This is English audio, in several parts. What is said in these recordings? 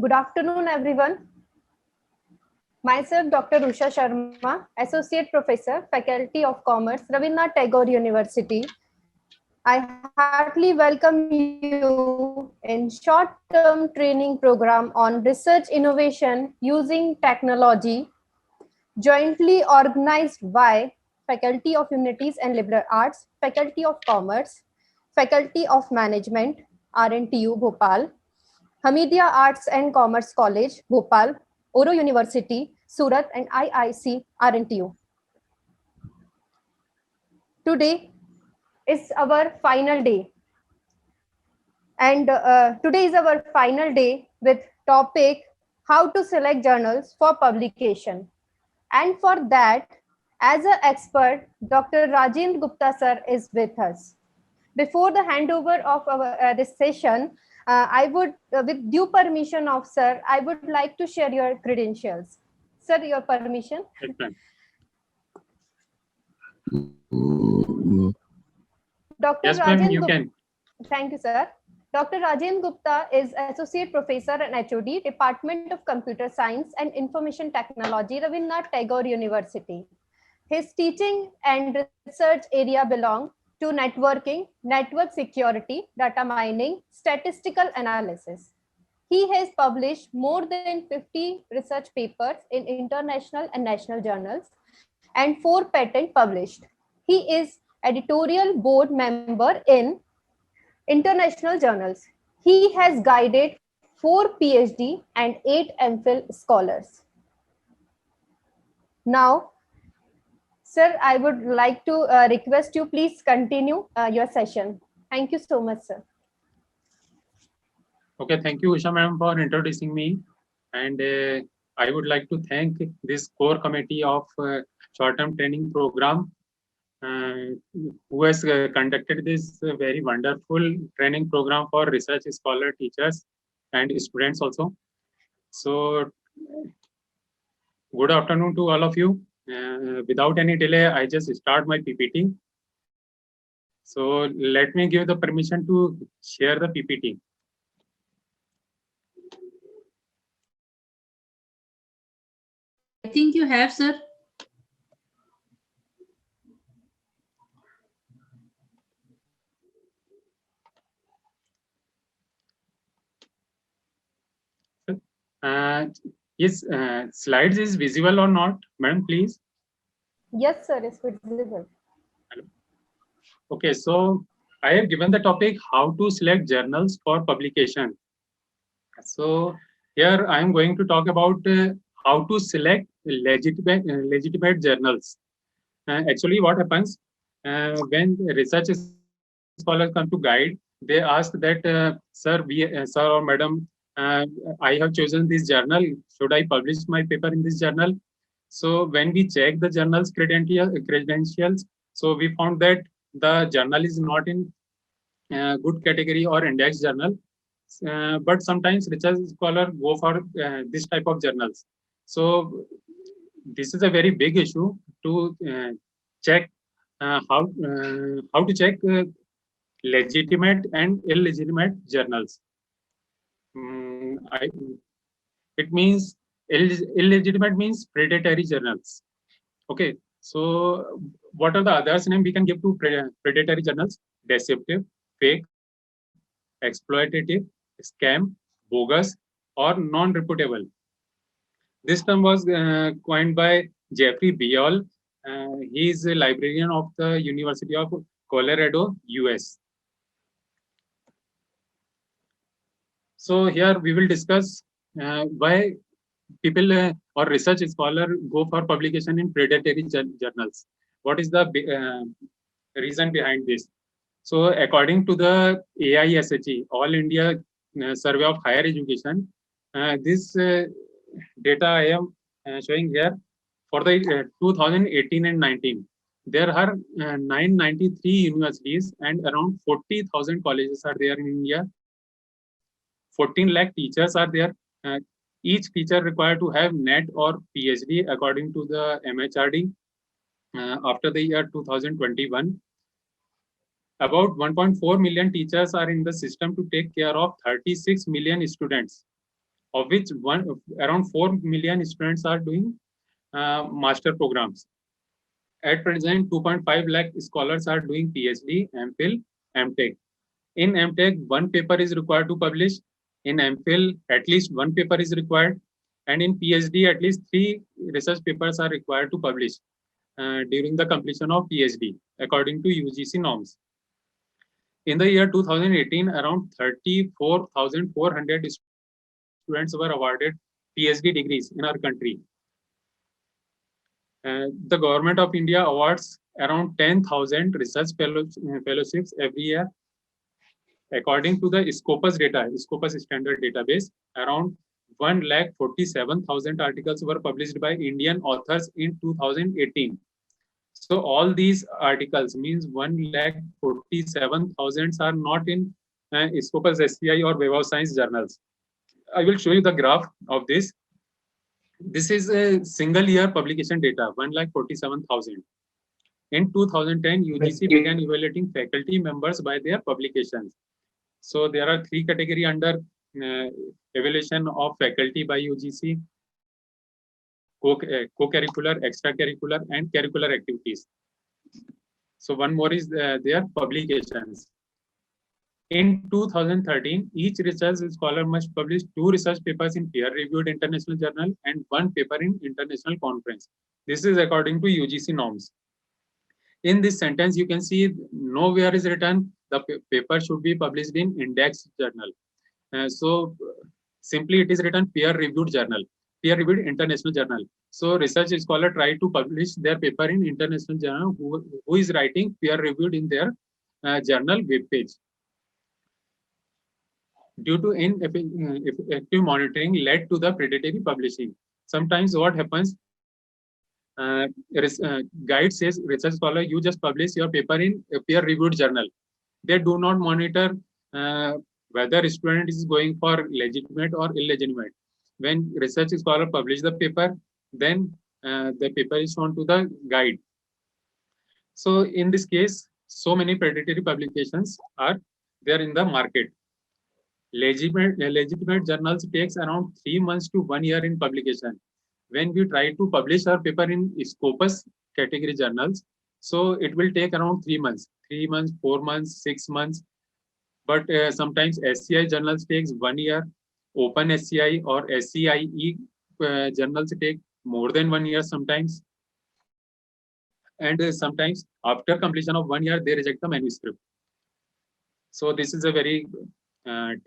Good afternoon, everyone. Myself, Dr. Usha Sharma, Associate Professor, Faculty of Commerce, Rabindranath Tagore University. I heartily welcome you in short-term training program on research innovation using technology, jointly organized by Faculty of Humanities and Liberal Arts, Faculty of Commerce, Faculty of Management, RNTU Bhopal, Hamidia Arts and Commerce College, Bhopal, Oro University, Surat, and IIC RNTU. Today is our final day. And today is our final day with topic, how to select journals for publication. And for that, as an expert, Dr. Rajendra Gupta sir is with us. Before the handover of our, this session, I would, with due permission of sir, I would like to share your credentials. Sir, your permission. Dr. Yes, ma'am, you Rajendra can. Thank you, sir. Dr. Rajendra Gupta is Associate Professor and HOD, Department of Computer Science and Information Technology, Rabindranath Tagore University. His teaching and research area belong to networking, network security, data mining, statistical analysis. He has published more than 50 research papers in international and national journals and 4 patents published. He is editorial board member in international journals. He has guided 4 PhD and 8 MPhil scholars. Now, sir, I would like to request you please continue your session. Thank you so much, sir. Okay, thank you, Usha ma'am, for introducing me. And I would like to thank this core committee of short-term training program who has conducted this very wonderful training program for research scholar, teachers, and students also. So, good afternoon to all of you. Without any delay, I just start my PPT. So let me give the permission to share the PPT. I think you have, sir. Yes, slides is visible or not, madam, please? Yes, sir, it's visible. Okay, so I have given the topic how to select journals for publication. So here I am going to talk about how to select legitimate journals. Actually, what happens when research scholars come to guide, they ask that, sir, sir or madam, I have chosen this journal. Should I publish my paper in this journal? So when we check the journal's credentials, so we found that the journal is not in good category or index journal. But sometimes research scholars go for this type of journals. So this is a very big issue to check how to check legitimate and illegitimate journals. It means illegitimate means predatory journals. Okay, so what are the others name we can give to predatory journals? Deceptive, fake, exploitative, scam, bogus, or non-reputable. This term was coined by Jeffrey Biol. He is a librarian of the University of Colorado, US. So here we will discuss why people or research scholars go for publication in predatory journals. What is the reason behind this? So according to the AISHE, All India Survey of Higher Education, this data I am showing here for the 2018 and 19. There are 993 universities and around 40,000 colleges are there in India. 14 lakh teachers are there. Each teacher required to have NET or PhD according to the MHRD after the year 2021. About 1.4 million teachers are in the system to take care of 36 million students. of which around 4 million students are doing master programs. At present, 2.5 lakh scholars are doing PhD, MPhil, MTech. In MTech, one paper is required to publish. In MPhil, at least one paper is required. And in PhD, at least 3 research papers are required to publish during the completion of PhD, according to UGC norms. In the year 2018, around 34,400 students were awarded PhD degrees in our country. The government of India awards around 10,000 research fellowships every year. According to the Scopus data, Scopus standard database, around 1,47,000 articles were published by Indian authors in 2018. So all these articles means 1,47,000 are not in Scopus SCI or Web of Science journals. I will show you the graph of this. This is a single year publication data, 1,47,000. In 2010, UGC began evaluating faculty members by their publications. So there are 3 categories under evaluation of faculty by UGC: co-curricular, extracurricular, and curricular activities. So one more is their publications. In 2013, each research scholar must publish 2 research papers in peer-reviewed international journal and 1 paper in international conference. This is according to UGC norms. In this sentence, you can see nowhere is written the paper should be published in index journal. So simply it is written peer-reviewed journal, peer-reviewed international journal. So research scholar try to publish their paper in international journal who is writing peer-reviewed in their journal web page. Due to ineffective monitoring led to the predatory publishing. Sometimes what happens, guide says, research scholar, you just publish your paper in a peer-reviewed journal. They do not monitor whether student is going for legitimate or illegitimate. When research scholar publish the paper, then the paper is shown to the guide. So in this case, so many predatory publications are there in the market. Legitimate journals takes around 3 months to 1 year in publication. When we try to publish our paper in Scopus category journals, so it will take around 3 months, 4 months, 6 months. But sometimes SCI journals takes 1 year, Open SCI or SCIE journals take more than 1 year sometimes. And sometimes after completion of 1 year, they reject the manuscript. So this is a very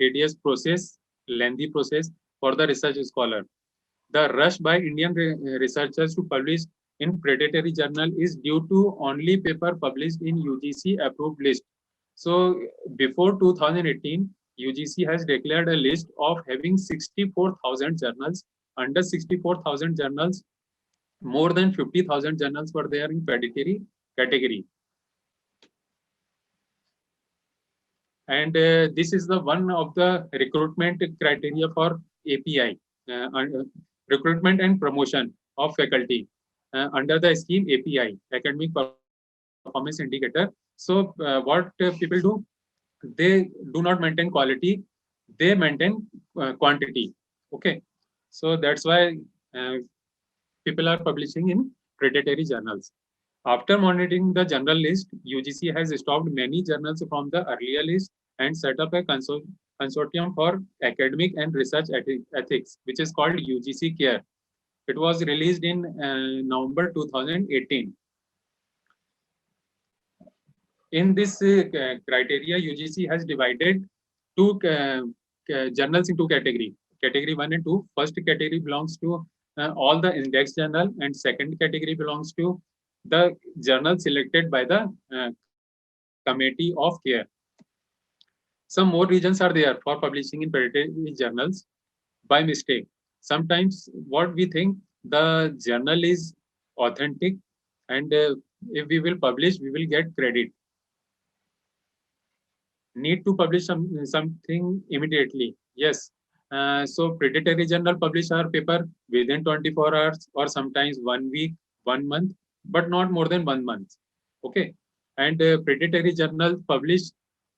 tedious process, lengthy process for the research scholar. The rush by Indian researchers to publish in predatory journal is due to only paper published in UGC approved list. So before 2018, UGC has declared a list of having 64,000 journals. Under 64,000 journals, more than 50,000 journals were there in predatory category. And this is the one of the recruitment criteria for API, recruitment and promotion of faculty under the scheme API, Academic Performance Indicator. So what people do, they do not maintain quality, they maintain quantity. Okay, so that's why people are publishing in predatory journals. After monitoring the journal list, UGC has stopped many journals from the earlier list and set up a consortium for academic and research ethics, which is called UGC CARE. It was released in November 2018. In this criteria, UGC has divided 2 journals into category 1 and 2. First category belongs to all the index journal, and second category belongs to the journal selected by the committee of CARE. Some more reasons are there for publishing in predatory journals by mistake. Sometimes what we think, the journal is authentic, and if we will publish, we will get credit. Need to publish something immediately. Yes. So predatory journal publish our paper within 24 hours or sometimes 1 week, 1 month, but not more than 1 month. Okay. And predatory journal publish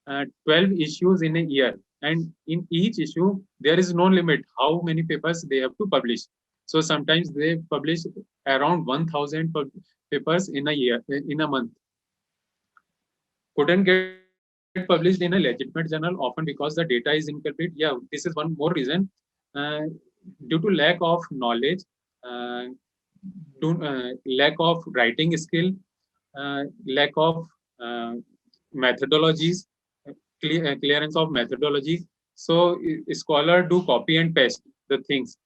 12 issues in a year, and in each issue there is no limit how many papers they have to publish. So sometimes they publish around 1000 papers in a year, in a month. Couldn't get published in a legitimate journal often because the data is incomplete. Yeah, this is one more reason. uh, Due to lack of knowledge, uh, lack of writing skill, lack of uh, methodologies, clearance of methodology. So scholar do copy and paste the things.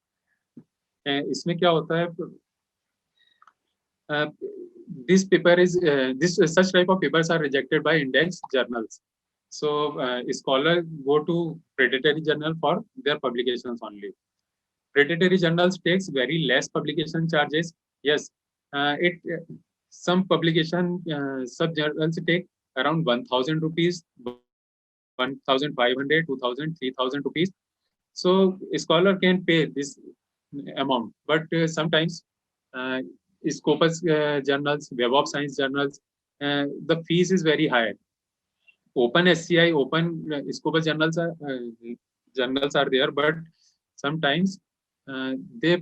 इसमें क्या होता है? This paper is such type of papers are rejected by index journals. So scholar go to predatory journal for their publications only. Predatory journals takes very less publication charges. Yes, it some publication sub journals take around 1000 rupees, 1500, 2000, 3000 rupees. So a scholar can pay this amount, but sometimes Scopus journals, Web of Science journals, the fees is very high. Open SCI, open Scopus journals are there, but sometimes they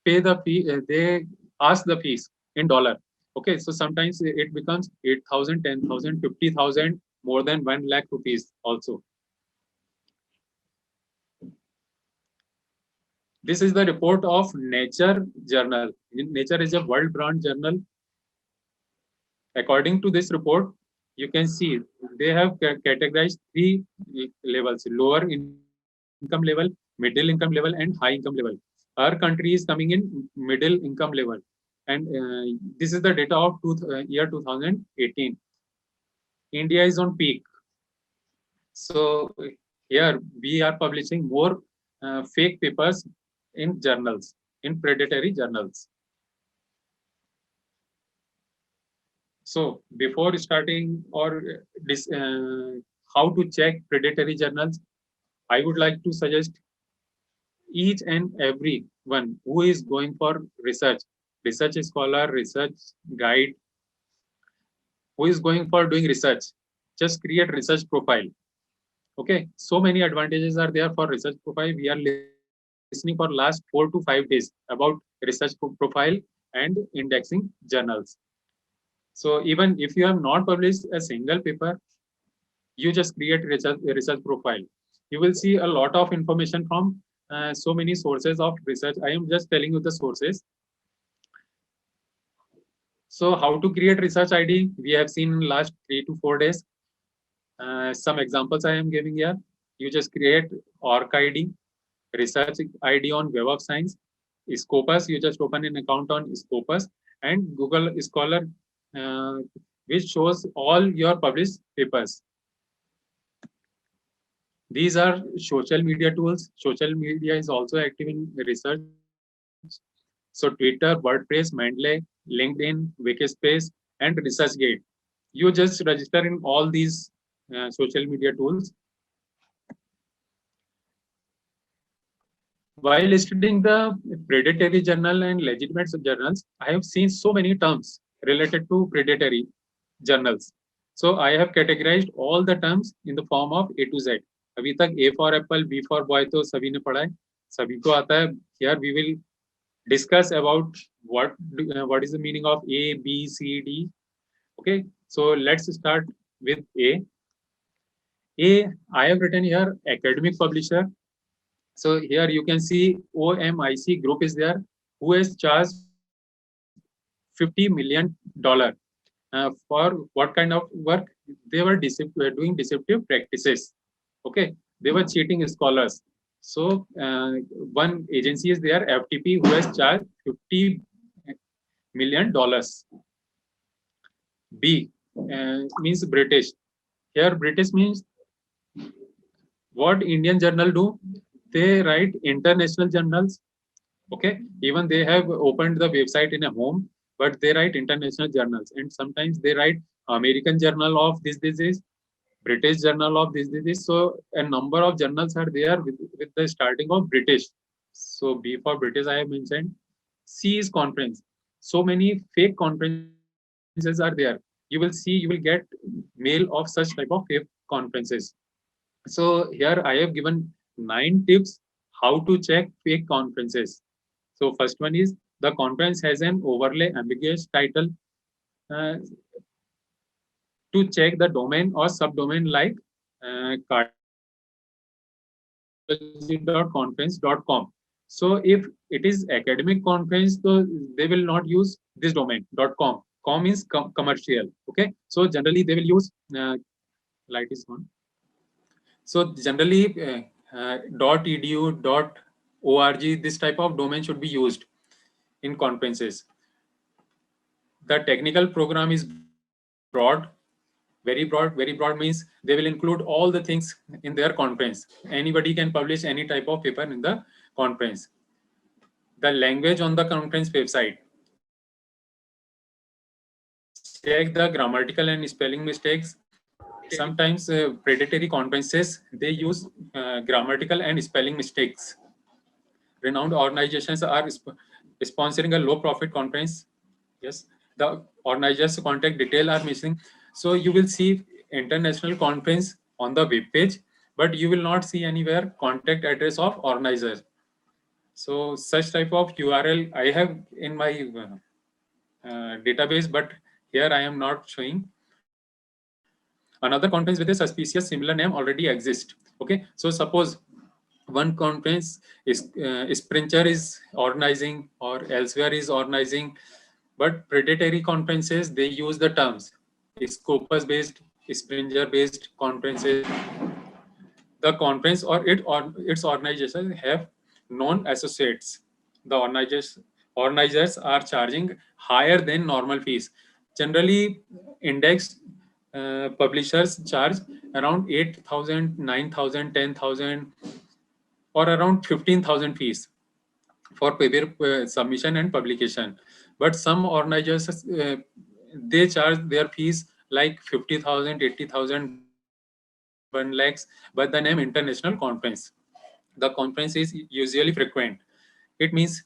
pay the fee, they ask the fees in dollar. Okay, so sometimes it becomes 8,000, 10,000, 50,000, more than 1 lakh rupees also. This is the report of Nature journal. Nature is a world brand journal. According to this report, you can see they have categorized 3 levels: lower income level, middle income level, and high income level. Our country is coming in middle income level, and this is the data of year 2018. India is on peak. So here we are publishing more fake papers in journals, in predatory journals. So before starting or how to check predatory journals, I would like to suggest each and every one who is going for research scholar, research guide, who is going for doing research, just create research profile. Okay, so many advantages are there for research profile. We are listening for last 4 to 5 days about research profile and indexing journals. So even if you have not published a single paper, you just create research profile. You will see a lot of information from so many sources of research. I am just telling you the sources. So how to create research ID? We have seen in last 3 to 4 days. Some examples I am giving here. You just create ORC ID, research ID on Web of Science, Scopus. You just open an account on Scopus, and Google Scholar, which shows all your published papers. These are social media tools. Social media is also active in research. So Twitter, WordPress, Mendeley, LinkedIn, Wikispace, and ResearchGate. You just register in all these social media tools. While studying the predatory journal and legitimate journals, I have seen so many terms related to predatory journals. So I have categorized all the terms in the form of A to Z. अभी तक A for apple, B for boy तो सभी ने पढ़ा है, सभी को आता है. Here we will discuss about what is the meaning of A, B, C, D. Okay, so let's start with A. I have written here academic publisher. So here you can see OMIC group is there, who has charged $50 million for what kind of work? They were doing deceptive practices. Okay, they were cheating scholars. So one agency is there, FTP, who has charged $50 million. B means British. Here British means what Indian journal do? They write international journals. Okay, even they have opened the website in a home, but they write international journals, and sometimes they write American Journal of this disease, British Journal of this disease. So a number of journals are there with the starting of British. So B for British I have mentioned. C is conference. So many fake conferences are there. You will see, you will get mail of such type of fake conferences. So here I have given 9 tips how to check fake conferences. So first one is the conference has an overlay ambiguous title. Uh, to check the domain or subdomain like cardiology.conference.com. So if it is academic conference, so they will not use this domain .com. Com is commercial. Okay, so generally they will use light is on. So generally .edu, .org, this type of domain should be used in conferences. The technical program is broad, very broad. Very broad means they will include all the things in their conference. Anybody can publish any type of paper in the conference. The language on the conference website. Check the grammatical and spelling mistakes. Sometimes predatory conferences, they use grammatical and spelling mistakes. Renowned organizations are sponsoring a low profit conference. Yes, the organizers contact detail are missing. So you will see international conference on the web page, but you will not see anywhere contact address of organizer. So such type of URL I have in my database, but here I am not showing. Another conference with a suspicious similar name already exists. Okay, so suppose one conference is Sprinter is organizing or elsewhere is organizing, but predatory conferences, they use the terms Scopus based, Springer based conferences. The conference or its organization have known associates. The organizers are charging higher than normal fees. Generally, index publishers charge around 8,000, 9,000, 10,000, or around 15,000 fees for paper submission and publication. But some organizers, they charge their fees like 50,000, 80,000, 1 lakhs, but the name international conference. The conference is usually frequent. It means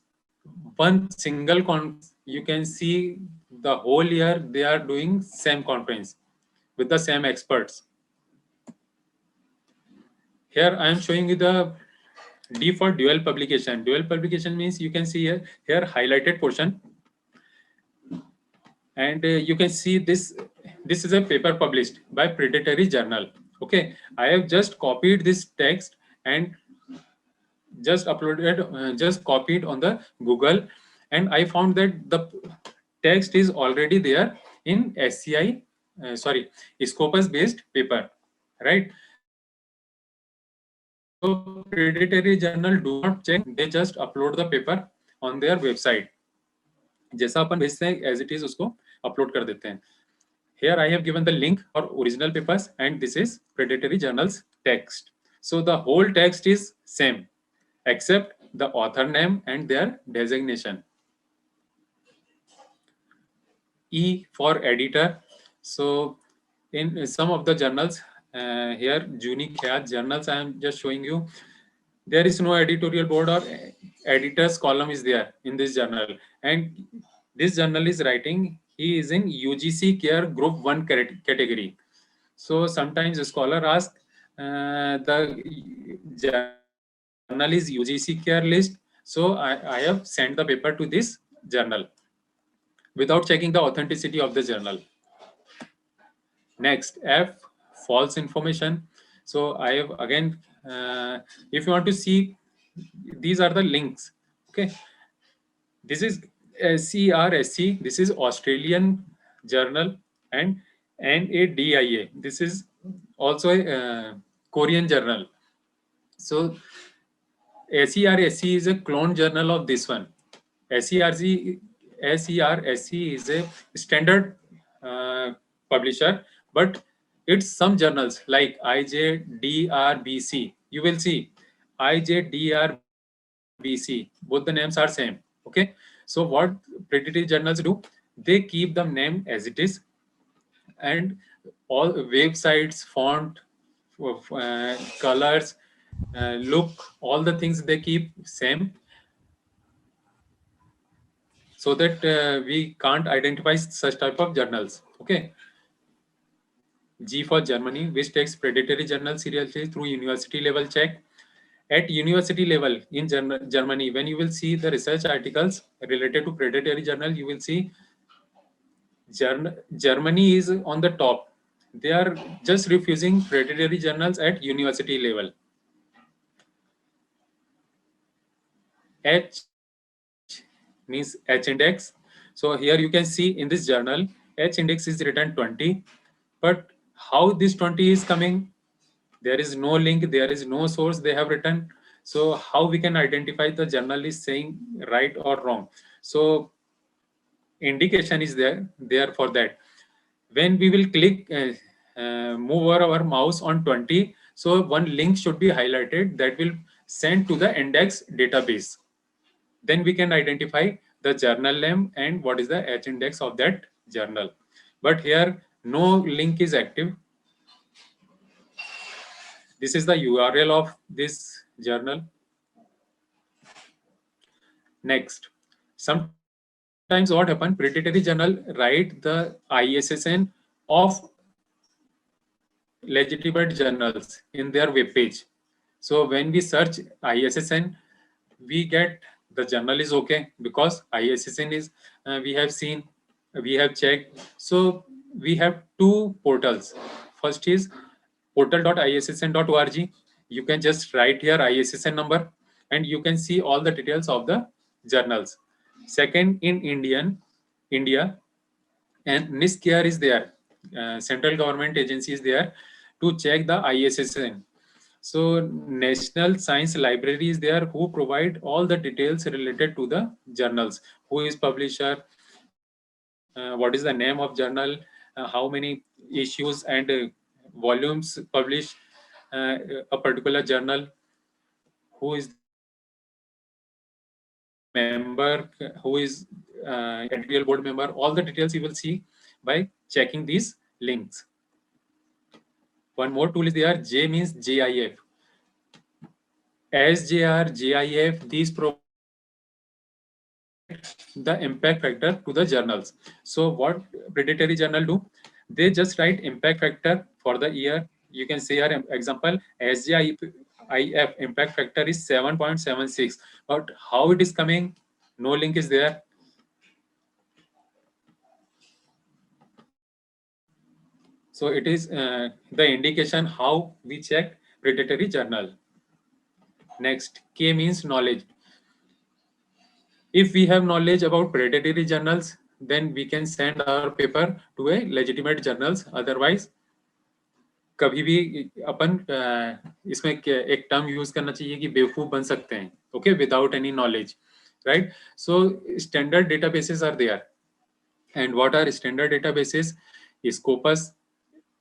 one single conference, you can see the whole year they are doing same conference with the same experts. Here I am showing you the D for dual publication. Dual publication means you can see here highlighted portion, and you can see this is a paper published by predatory journal. Okay, I have just copied this text and just uploaded, just copied on the Google, and I found that the text is already there in SCI, Scopus based paper, right? So predatory journal do not check, they just upload the paper on their website. जैसा अपन भेजते हैं as it is उसको upload कर देते हैं. Here I have given the link for original papers, and this is predatory journals text. So the whole text is same except the author name and their designation. E for editor. So in some of the journals, here Juni Khyat journals I am just showing you, there is no editorial board or editor's column is there in this journal, and this journal is writing he is in UGC care group 1 category. So sometimes a scholar asks, the journal is UGC care list, so I have sent the paper to this journal without checking the authenticity of the journal. Next, F, false information. So I have again, if you want to see, these are the links. Okay, this is SCRSC. This is Australian journal, and NADIA. This is also a Korean journal. So SCRSC is a clone journal of this one. SCRSC is a standard publisher, but it's some journals like IJDRBC. You will see IJDRBC. Both the names are same. Okay. So what predatory journals do? They keep the name as it is, and all websites, font, colors, look, all the things they keep same, so that we can't identify such type of journals. Okay. G for Germany, which takes predatory journals seriously through university level check. At university level in Germany, when you will see the research articles related to predatory journal, you will see Germany is on the top. They are just refusing predatory journals at university level. H means H index. So here you can see in this journal, H index is written 20, but how this 20 is coming? There is no link, there is no source they have written. So how we can identify the journal is saying right or wrong? So indication is there for that. When we will click, move our mouse on 20, so one link should be highlighted that will send to the index database. Then we can identify the journal name and what is the H index of that journal. But here no link is active. This is the URL of this journal. Next, sometimes what happen, predatory journal write the ISSN of legitimate journals in their web page. So when we search ISSN, we get the journal is okay because ISSN is we have seen, we have checked. So we have two portals. First is portal.issn.org. You can just write here ISSN number and you can see all the details of the journals. Second, in India, and NISCare is there, central government agency is there to check the ISSN. So National Science Library is there who provide all the details related to the journals, who is publisher, what is the name of journal, how many issues and volumes published a particular journal, who is member, who is editorial board member, all the details you will see by checking these links. One more tool is there, J means GIF. SJR, GIF, these provide the impact factor to the journals. So what predatory journal do? They just write impact factor for the year. You can see here example, SJIF impact factor is 7.76. But how it is coming? No link is there. So it is the indication how we check predatory journal. Next, K means knowledge. If we have knowledge about predatory journals, then we can send our paper to a legitimate journals. Otherwise, कभी भी अपन इसमें एक term use करना चाहिए कि बेवकूफ बन सकते हैं, okay, without any knowledge, right? So standard databases are there, and what are standard databases? Scopus,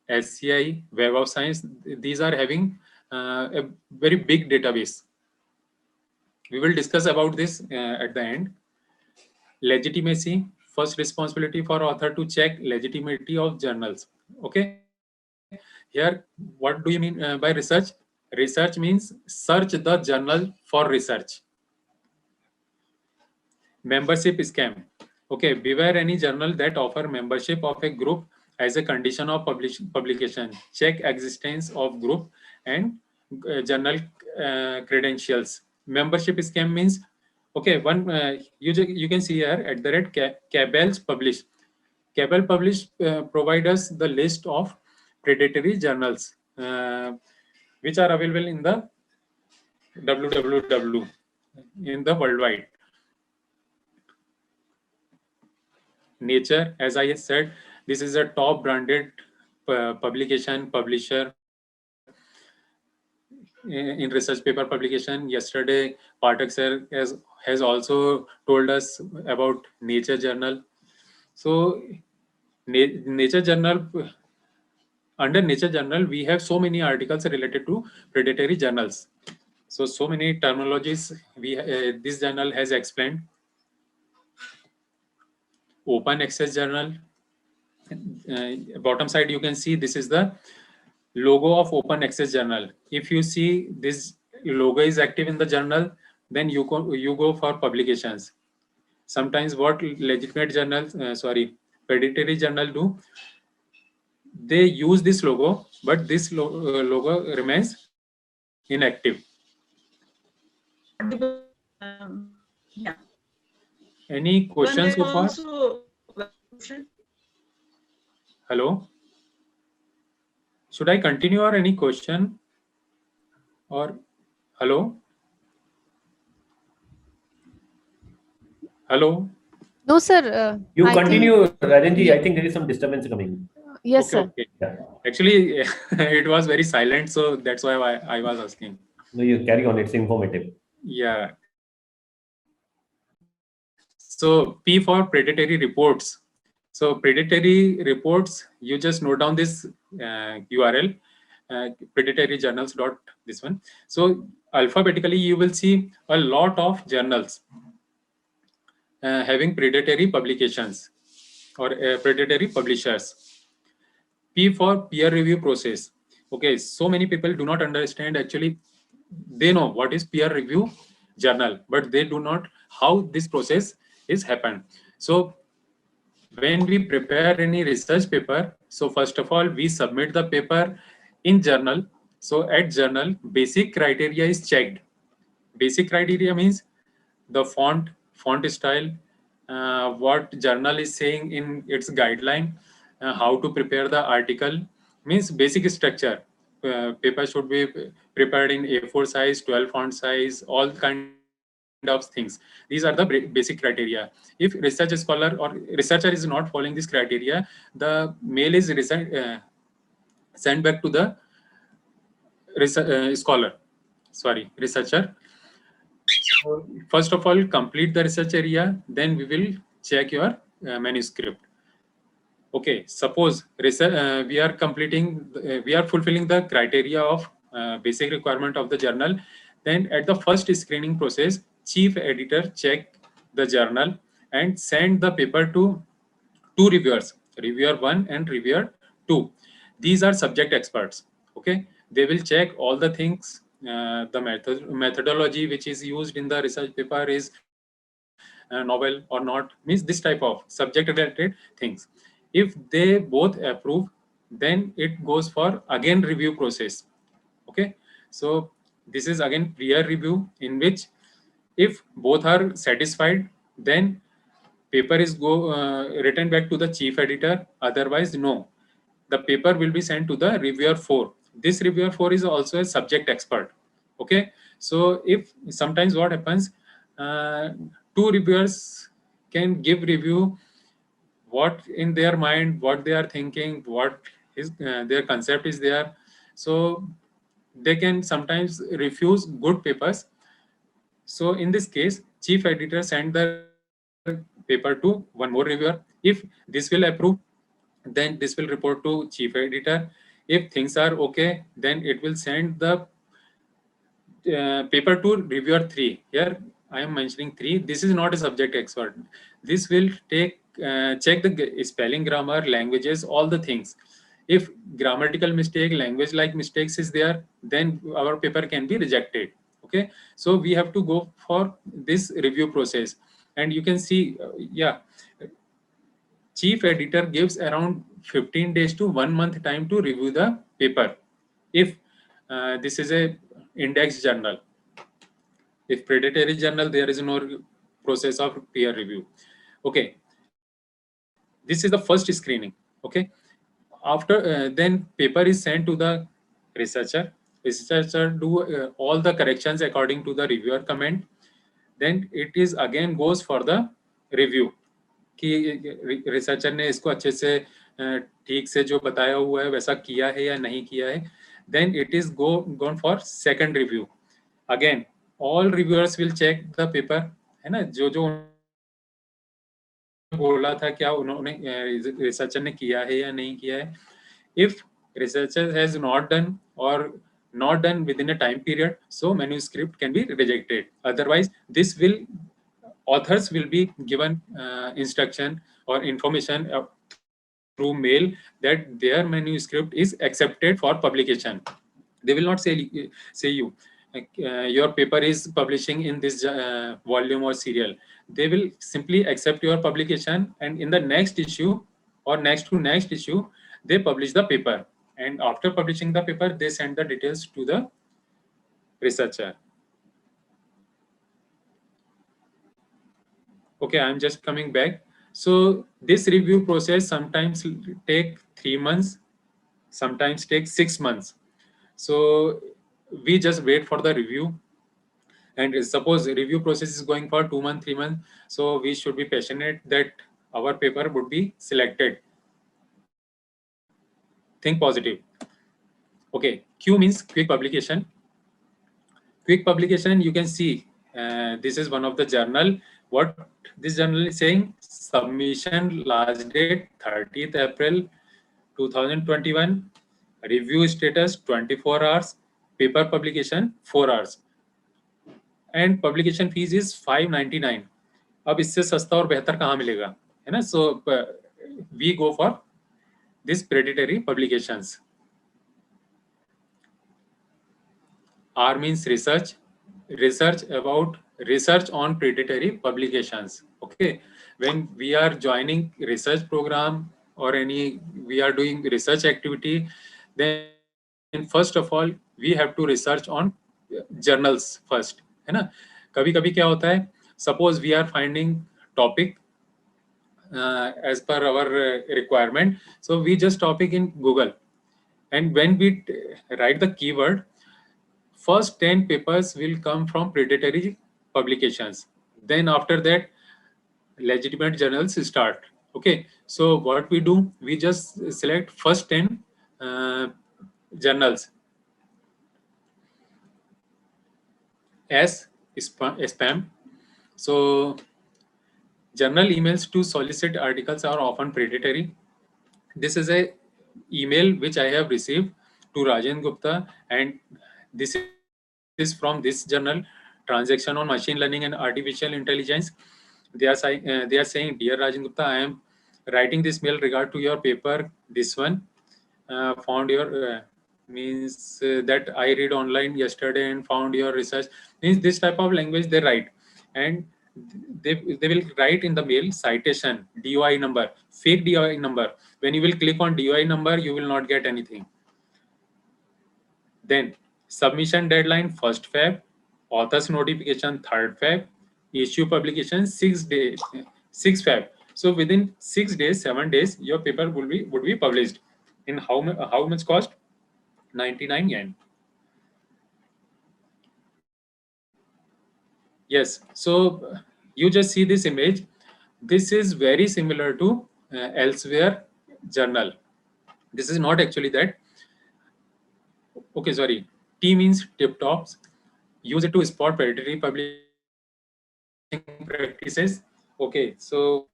SCI, Web of Science. These are having a very big database. We will discuss about this at the end. Legitimacy, first responsibility for author to check legitimacy of journals. Okay, here what do you mean by research? Research means search the journal for research. Membership scam. Okay, beware any journal that offer membership of a group as a condition of publication. Check existence of group and journal credentials. Membership scam means, okay, one you can see here at the rate Cabell's publish. Cabell publish provide us the list of predatory journals which are available in the www in the worldwide. Nature, as I said, this is a top branded publisher in research paper publication. Yesterday, Pathak sir has also told us about Nature journal. So Nature journal, under Nature journal, we have so many articles related to predatory journals. So many terminologies this journal has explained. Open access journal. Bottom side you can see this is the logo of open access journal. If you see this logo is active in the journal, then you go for publications. Sometimes what legitimate journals predatory journal do, they use this logo, but this logo remains inactive. Yeah. Any questions so far? Also, Hello? Should I continue or any question? Or hello? Hello? No, sir. You I continue, think, Rajanji. I think there is some disturbance coming. yes, Okay, sir. okay. Yeah. Actually, it was very silent, so that's why I was asking. No, you carry on. It's informative. Yeah. So P for predatory reports. So predatory reports, you just note down this URL, predatory journals dot this one. So alphabetically, you will see a lot of journals having predatory publications or predatory publishers. P for peer review process. Okay, so many people do not understand actually. They know what is peer review journal, but they do not how this process is happened. So when we prepare any research paper, so first of all, we submit the paper in journal. So at journal, basic criteria is checked. Basic criteria means the font style, what journal is saying in its guideline, how to prepare the article, means basic structure. Paper should be prepared in A4 size, 12 font size, all kind of things. These are the basic criteria. If research scholar or researcher is not following this criteria, the mail is sent back to the researcher. So first of all, complete the research area, then we will check your manuscript. Okay, suppose we are fulfilling the criteria of basic requirement of the journal. Then at the first screening process, chief editor check the journal and send the paper to two reviewers, reviewer 1 and reviewer 2. These are subject experts. Okay, they will check all the things. The methodology which is used in the research paper is novel or not, means this type of subject related things. If they both approve, then it goes for again review process. Okay, so this is again peer review, in which if both are satisfied, then paper is written back to the chief editor. Otherwise, no, the paper will be sent to the reviewer 4. This reviewer 4 is also a subject expert. Okay, so if sometimes what happens, two reviewers can give review what in their mind, what they are thinking, what is their concept is there. So they can sometimes refuse good papers. So in this case, chief editor send the paper to one more reviewer. If this will approve, then this will report to chief editor. If things are okay, then it will send the paper to reviewer 3. Here I am mentioning 3. This is not a subject expert. This will take check the spelling, grammar, languages, all the things. If grammatical mistake, language like mistakes is there, then our paper can be rejected. Okay, so we have to go for this review process. And you can see, chief editor gives around 15 days to 1 month time to review the paper. If this is a index journal, if predatory journal, there is no process of peer review. Okay, this is the first screening. Okay, after then paper is sent to the researcher. Researcher do all the corrections according to the reviewer comment. Then it is again goes for the review कि researcher ने इसको अच्छे से ठीक से जो बताया हुआ है वैसा किया है या नहीं किया है. Then it is gone for second review. Again, all reviewers will check the paper, है ना, जो जो बोला था क्या उन्होंने रिसर्चर ने किया है या नहीं किया है. If researcher has not done or not done within a time period, so manuscript can be rejected. Otherwise, authors will be given instruction or information through mail that their manuscript is accepted for publication. They will not say you your paper is publishing in this volume or serial. They will simply accept your publication, and in the next issue or next to next issue, they publish the paper, and after publishing the paper, they send the details to the researcher. Okay, I'm just coming back. So this review process sometimes take 3 months, sometimes take 6 months. So we just wait for the review, and suppose review process is going for 2 months, 3 months, so we should be passionate that our paper would be selected. Think positive. Okay, Q means quick publication. Quick publication, you can see this is one of the journal. What this journal is saying: submission last date 30th April 2021, review status 24 hours, paper publication 4 hours, and publication fees is 599. अब इससे सस्ता और बेहतर कहाँ मिलेगा, है ना? So we go for this predatory publications. R means research. Research on predatory publications. Okay, when we are joining research program or we are doing research activity, then first of all we have to research on journals first, है ना? कभी-कभी क्या होता है, suppose we are finding topic as per our requirement, so we just topic in Google, and when we write the keyword, first 10 papers will come from predatory publications. Then after that, legitimate journals start. Okay, so what we do, we just select first 10 journals as spam. So journal emails to solicit articles are often predatory. This is a email which I have received to Rajen Gupta, and this is from this journal, Transaction on Machine Learning and Artificial Intelligence. They are saying, dear Rajen Gupta, I am writing this mail regard to your paper. This one found your means that I read online yesterday and found your research. Means this type of language they write, and they will write in the mail citation, DOI number, fake DOI number. When you will click on DOI number, you will not get anything. Then submission deadline 1st Feb, author's notification 3rd Feb, issue publication 6 days, 6 Feb. So within 6 days, 7 days, your paper would be published. In how much cost? 99 yen. Yes, so you just see this image. This is very similar to Elsewhere journal. This is not actually that. Okay, sorry. T means tip tops. Use it to spot predatory publishing practices. Okay, so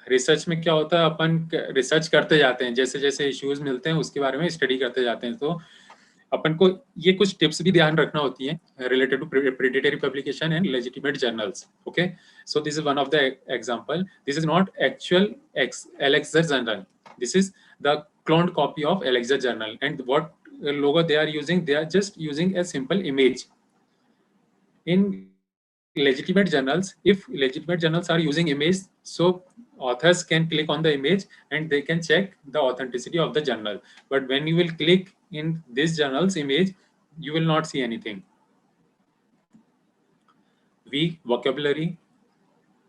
research में क्या होता है, अपन research करते जाते हैं, जैसे जैसे issues मिलते हैं उसके बारे में स्टडी करते जाते हैं, तो अपन को ये कुछ टिप्स भी ध्यान रखना होती है related to predatory publication and legitimate journals. Okay, so this is one of the example. This is not actual Elixir journal. This is the cloned copy of Elixir journal, and what logo they are using, they are just using a simple image. In legitimate journals, if legitimate journals are using image, so authors can click on the image and they can check the authenticity of the journal. But when you will click in this journal's image, you will not see anything. Weak vocabulary.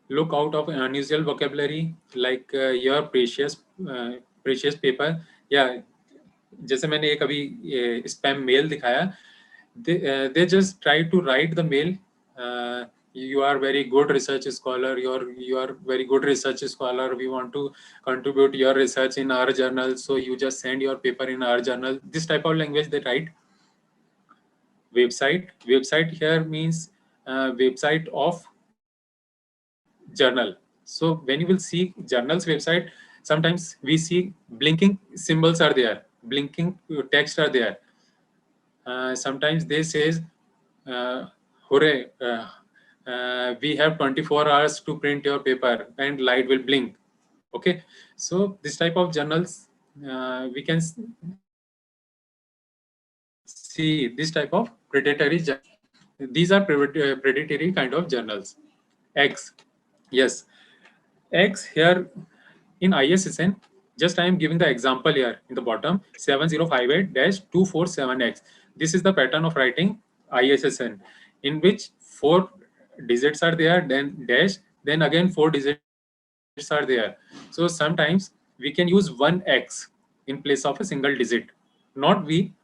Look out of unusual vocabulary like your precious paper. Yeah, जैसे मैंने एक अभी spam mail दिखाया, they just try to write the mail. You are very good research scholar. You are very good research scholar. We want to contribute your research in our journal, so you just send your paper in our journal. This type of language they write. Website here means website of journal. So when you will see journal's website, sometimes we see blinking symbols are there, blinking text are there. Sometimes they says, hooray, we have 24 hours to print your paper, and light will blink. Okay, so this type of journals, we can see this type of predatory. These are predatory kind of journals. X, yes, X here in ISSN, Just I am giving the example here in the bottom, 7058-247X. This is the pattern of writing ISSN, in which 4 digits are there, then dash, then again 4 digits are there. So sometimes we can use 1X in place of a single digit. Not we,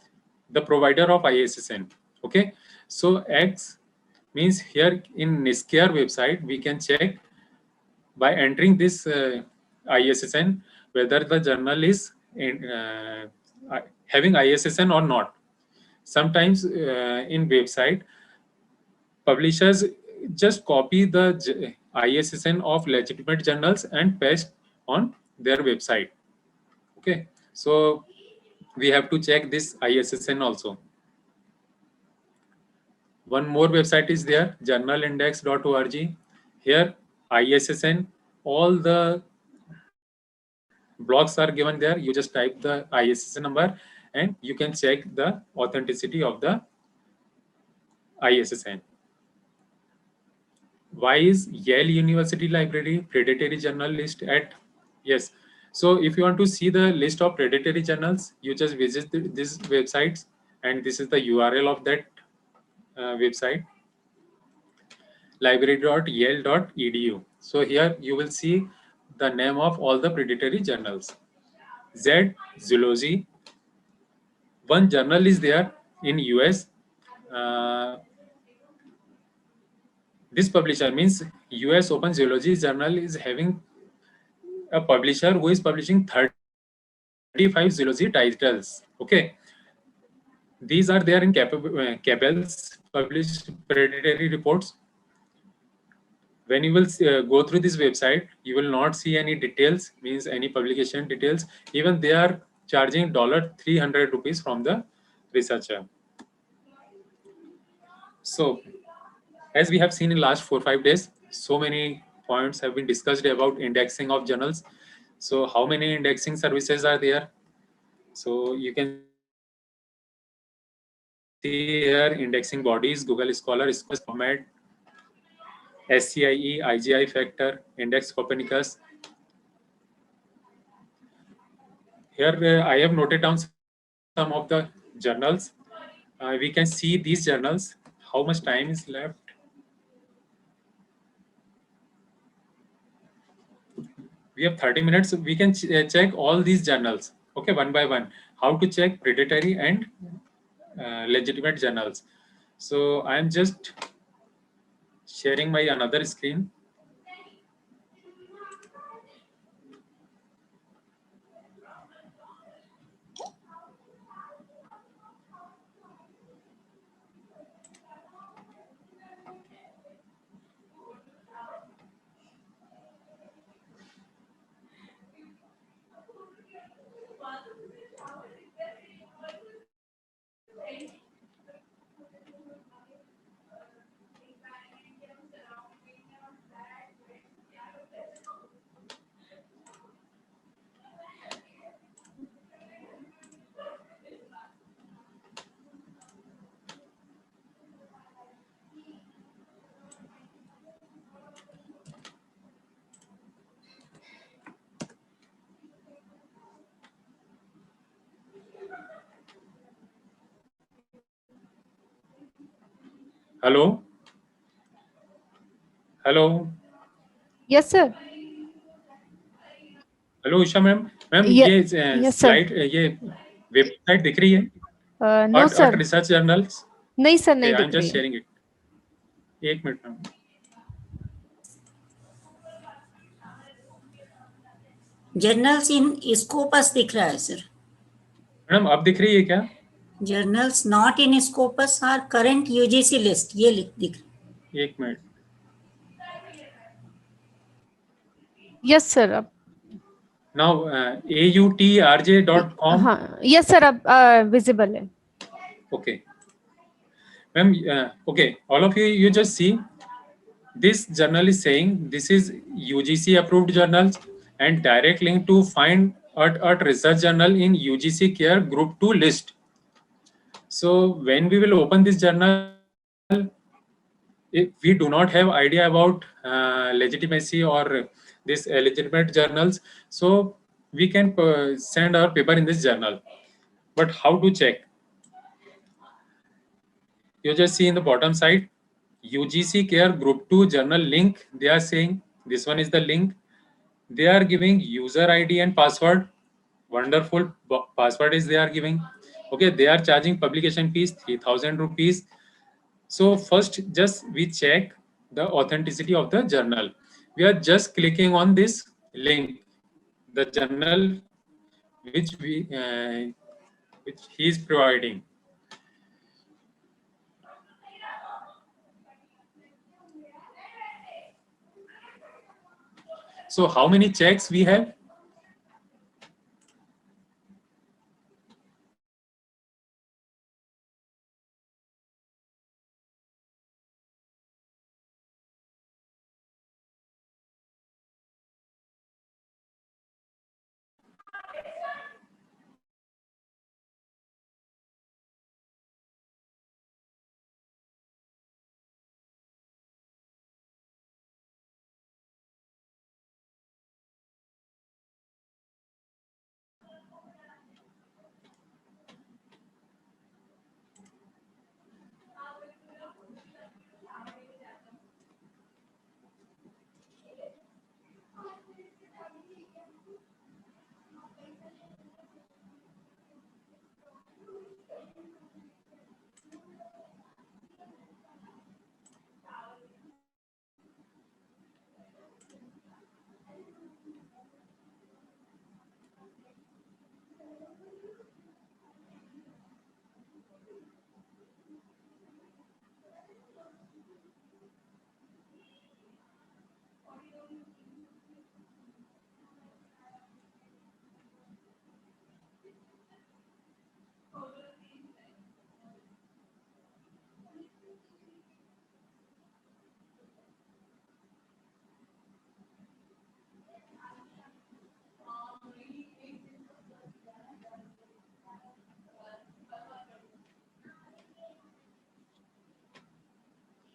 the provider of ISSN. Okay. So X means here in NISCARE website, we can check by entering this ISSN whether the journal is having ISSN or not. Sometimes in website, publishers just copy the ISSN of legitimate journals and paste on their website. Okay, so we have to check this ISSN also. One more website is there, journalindex.org. Here ISSN, all the blogs are given there. You just type the ISSN number and you can check the authenticity of the ISSN. Why is Yale University Library predatory journal list at? Yes. So if you want to see the list of predatory journals, you just visit these websites, and this is the URL of that website, library.yale.edu. So here you will see the name of all the predatory journals. Z Zoology. One journal is there in US. This publisher means US Open Zoology Journal is having a publisher who is publishing 35 zoology titles. Okay, these are there in Cabell's published predatory reports. When you will go through this website, you will not see any details, means any publication details. Even they are charging $300 from the researcher. So as we have seen in last 4-5 days, so many points have been discussed about indexing of journals. So how many indexing services are there? So you can see here indexing bodies, Google Scholar, PubMed, SCIE, IGI Factor, Index Copernicus. Here I have noted down some of the journals. We can see these journals. How much time is left? We have 30 minutes. We can check all these journals. Okay, one by one. How to check predatory and legitimate journals. So I am just sharing my another screen. Hello. Hello. Yes, sir. Hello Usha ma'am Ye- ये yes, sir. Slide ये website दिख रही है? No, sir. Research journals? नहीं sir, नहीं I am दिख रही just है। Sharing it. एक minute ma'am. Journals in Scopus दिख रहा है सर. मैडम अब दिख रही है क्या? Journals not in Scopus or current UGC list, ये दिख रहा है. एक मिनट. यस सर, अब नाउ autrj.com. हाँ, यस सर, अब विजिबल है। Okay, ma'am. Okay, all of you just see. This journal is saying this is UGC approved journals and direct link to find at research journal in UGC Care Group 2 list. So when we will open this journal, if we do not have idea about legitimacy or this legitimate journals, so we can send our paper in this journal. But how to check? You just see in the bottom side, UGC Care Group 2 journal link. They are saying this one is the link. They are giving user ID and password. Wonderful password is they are giving. Okay, they are charging publication fees 3,000 rupees. So first, just we check the authenticity of the journal. We are just clicking on this link, the journal which he is providing. So how many checks we have?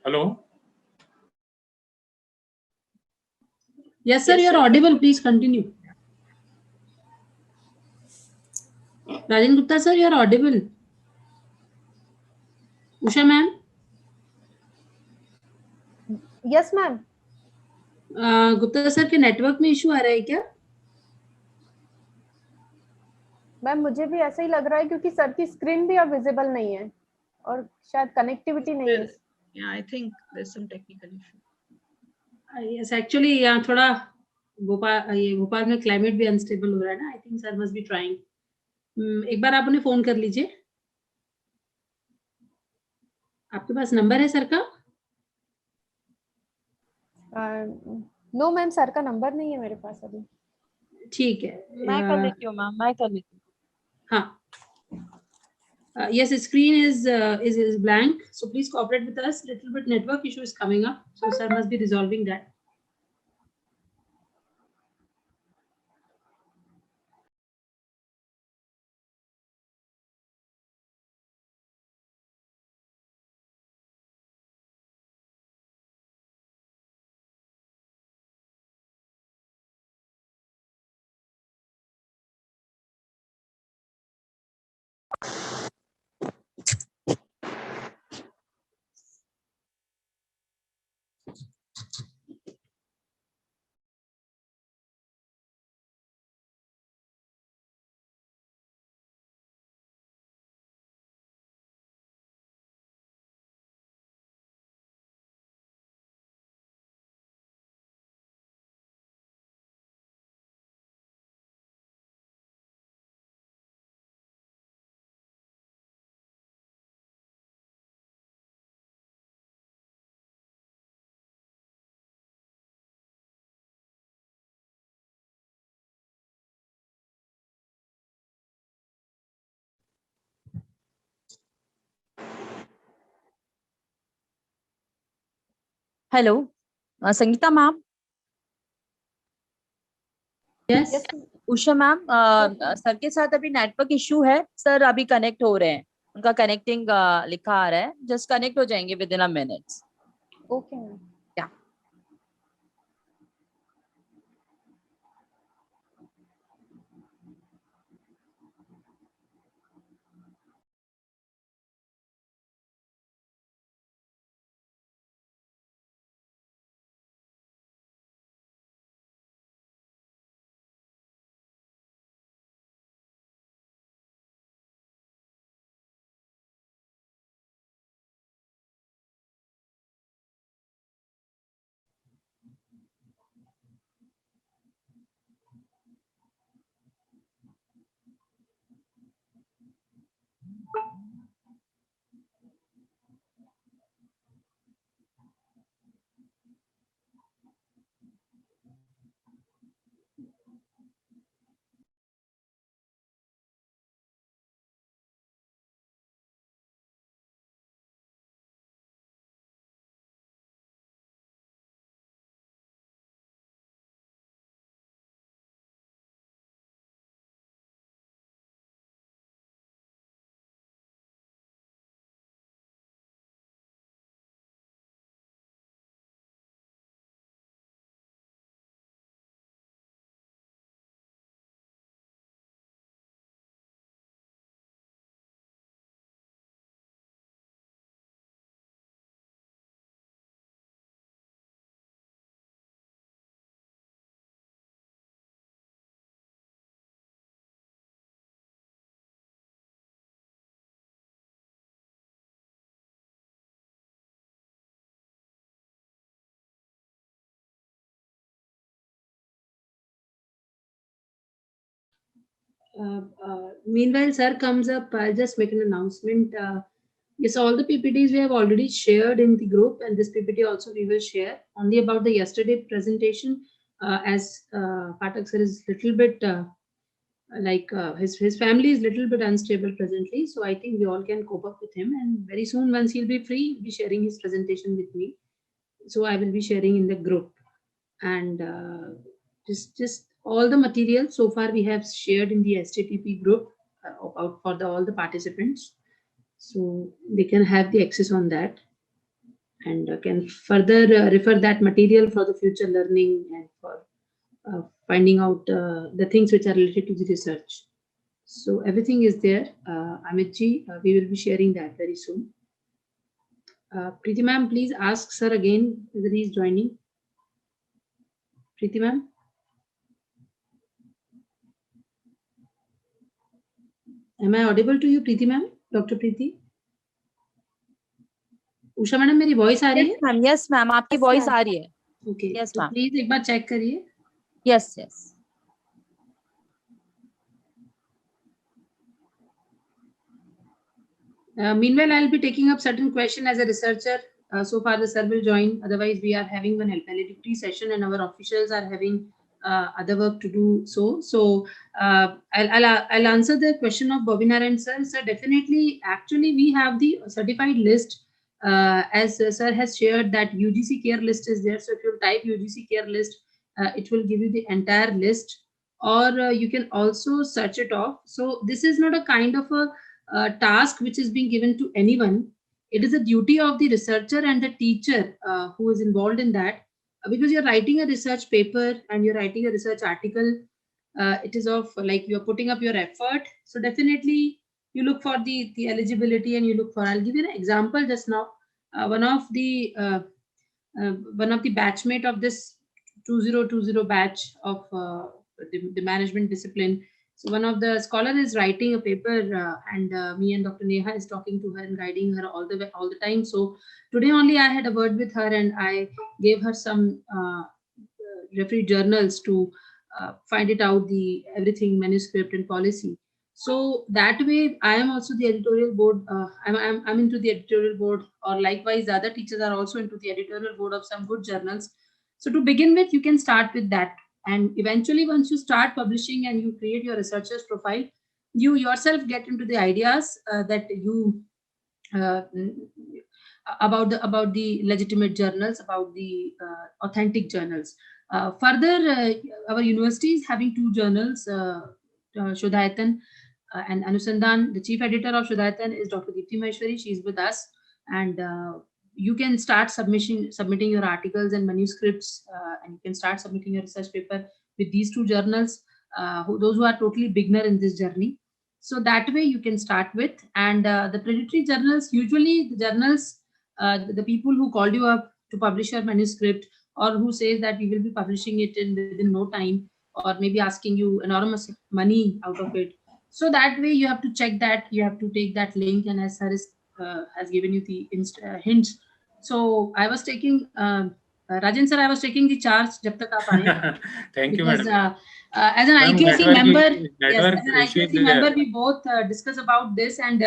Hello? Yes, sir, you're audible. Please continue. Rajan Gupta, sir, you're audible. Usha, ma'am. Yes, ma'am. Gupta sir के network में issue आ रहा है क्या? Ma'am मुझे भी ऐसा ही लग रहा है क्योंकि सर की स्क्रीन भी अब विजिबल नहीं है और शायद कनेक्टिविटी नहीं है. Yeah, I think there's some technical issue. Yes, actually यहाँ थोड़ा भोपाल में क्लाइमेट भी अनस्टेबल हो रहा है ना. I think sir must be trying. एक बार आप उन्हें फोन कर लीजिए. आपके पास नंबर है सर का? नो मैम, सर का नंबर नहीं है मेरे पास अभी. ठीक है. मैं कर लेती हूँ मैम, मैं कर लेती हूँ. हाँ. Yes, the screen is blank, so please cooperate with us. Little bit network issue is coming up, so sir must be resolving that. Hello Sangeeta ma'am. Yes. Yes, Usha ma'am, sir के साथ अभी नेटवर्क इशू है. Sir अभी connect हो रहे हैं. उनका connecting लिखा आ रहा है. जस्ट कनेक्ट हो जाएंगे with in a minutes. Okay ma'am. Meanwhile, sir comes up, I'll just make an announcement. Yes, all the PPTs we have already shared in the group, and this PPT also we will share. Only about the yesterday presentation, as Pathak sir is little bit his family is little bit unstable presently, so I think we all can cope up with him. And very soon, once he'll be free, he'll be sharing his presentation with me. So I will be sharing in the group, and just all the material so far we have shared in the STTP group about for all the participants, so they can have the access on that and can further refer that material for the future learning and for finding out the things which are related to the research. So everything is there. Amit ji, we will be sharing that very soon. Preeti ma'am, please ask sir again whether he is joining. Preeti ma'am. Am I audible to you, Preeti ma'am? Dr. Preeti? Usha madam मेरी voice आ रही है? Ma'am, yes ma'am, आपकी voice आ रही है. Okay, Yes, तो ma'am. Please एक बार check करिए. Yes yes. Meanwhile, I'll be taking up certain question as a researcher. So far, the sir will join. Otherwise, we are having one LPLD session, and our officials are having other work to do. So I'll answer the question of Bobinaran sir. Sir, definitely, actually, we have the certified list. As sir has shared that UGC care list is there. So if you type UGC care list, it will give you the entire list, or you can also search it off. So this is not a kind of a task which is being given to anyone. It is a duty of the researcher and the teacher who is involved in that, because you're writing a research paper and you're writing a research article. It is of like you're putting up your effort. So definitely you look for the eligibility, and you look for, I'll give you an example just now. One of the batchmate of this 2020 batch of the management discipline. So one of the scholar is writing a paper, and me and Dr. Neha is talking to her and guiding her all the time. So today only I had a word with her, and I gave her some referee journals to find it out, the everything manuscript and policy. So that way I am also the editorial board. I'm into the editorial board, or likewise the other teachers are also into the editorial board of some good journals. So to begin with, you can start with that. And eventually, once you start publishing and you create your researcher's profile, you yourself get into the ideas that you about the legitimate journals, about the authentic journals. Further, our university is having two journals, Shodhayatan and Anusandhan. The chief editor of Shodhayatan is Dr. Deepti Maheshwari. She is with us, and you can start submitting your articles and manuscripts, and you can start submitting your research paper with these two journals, those who are totally beginner in this journey. So that way you can start with. And the predatory journals, usually the journals, the people who called you up to publish your manuscript, or who says that we will be publishing it within no time, or maybe asking you enormous money out of it. So that way you have to check that, you have to take that link, and as sir has given you the hints. So I was taking, Rajan sir, I was taking the charge jab tak aap aaye. Thank you, Because, madam. as an Ma'am, IQAC network member, network as an issue is IQAC member, there. we both discuss about this, and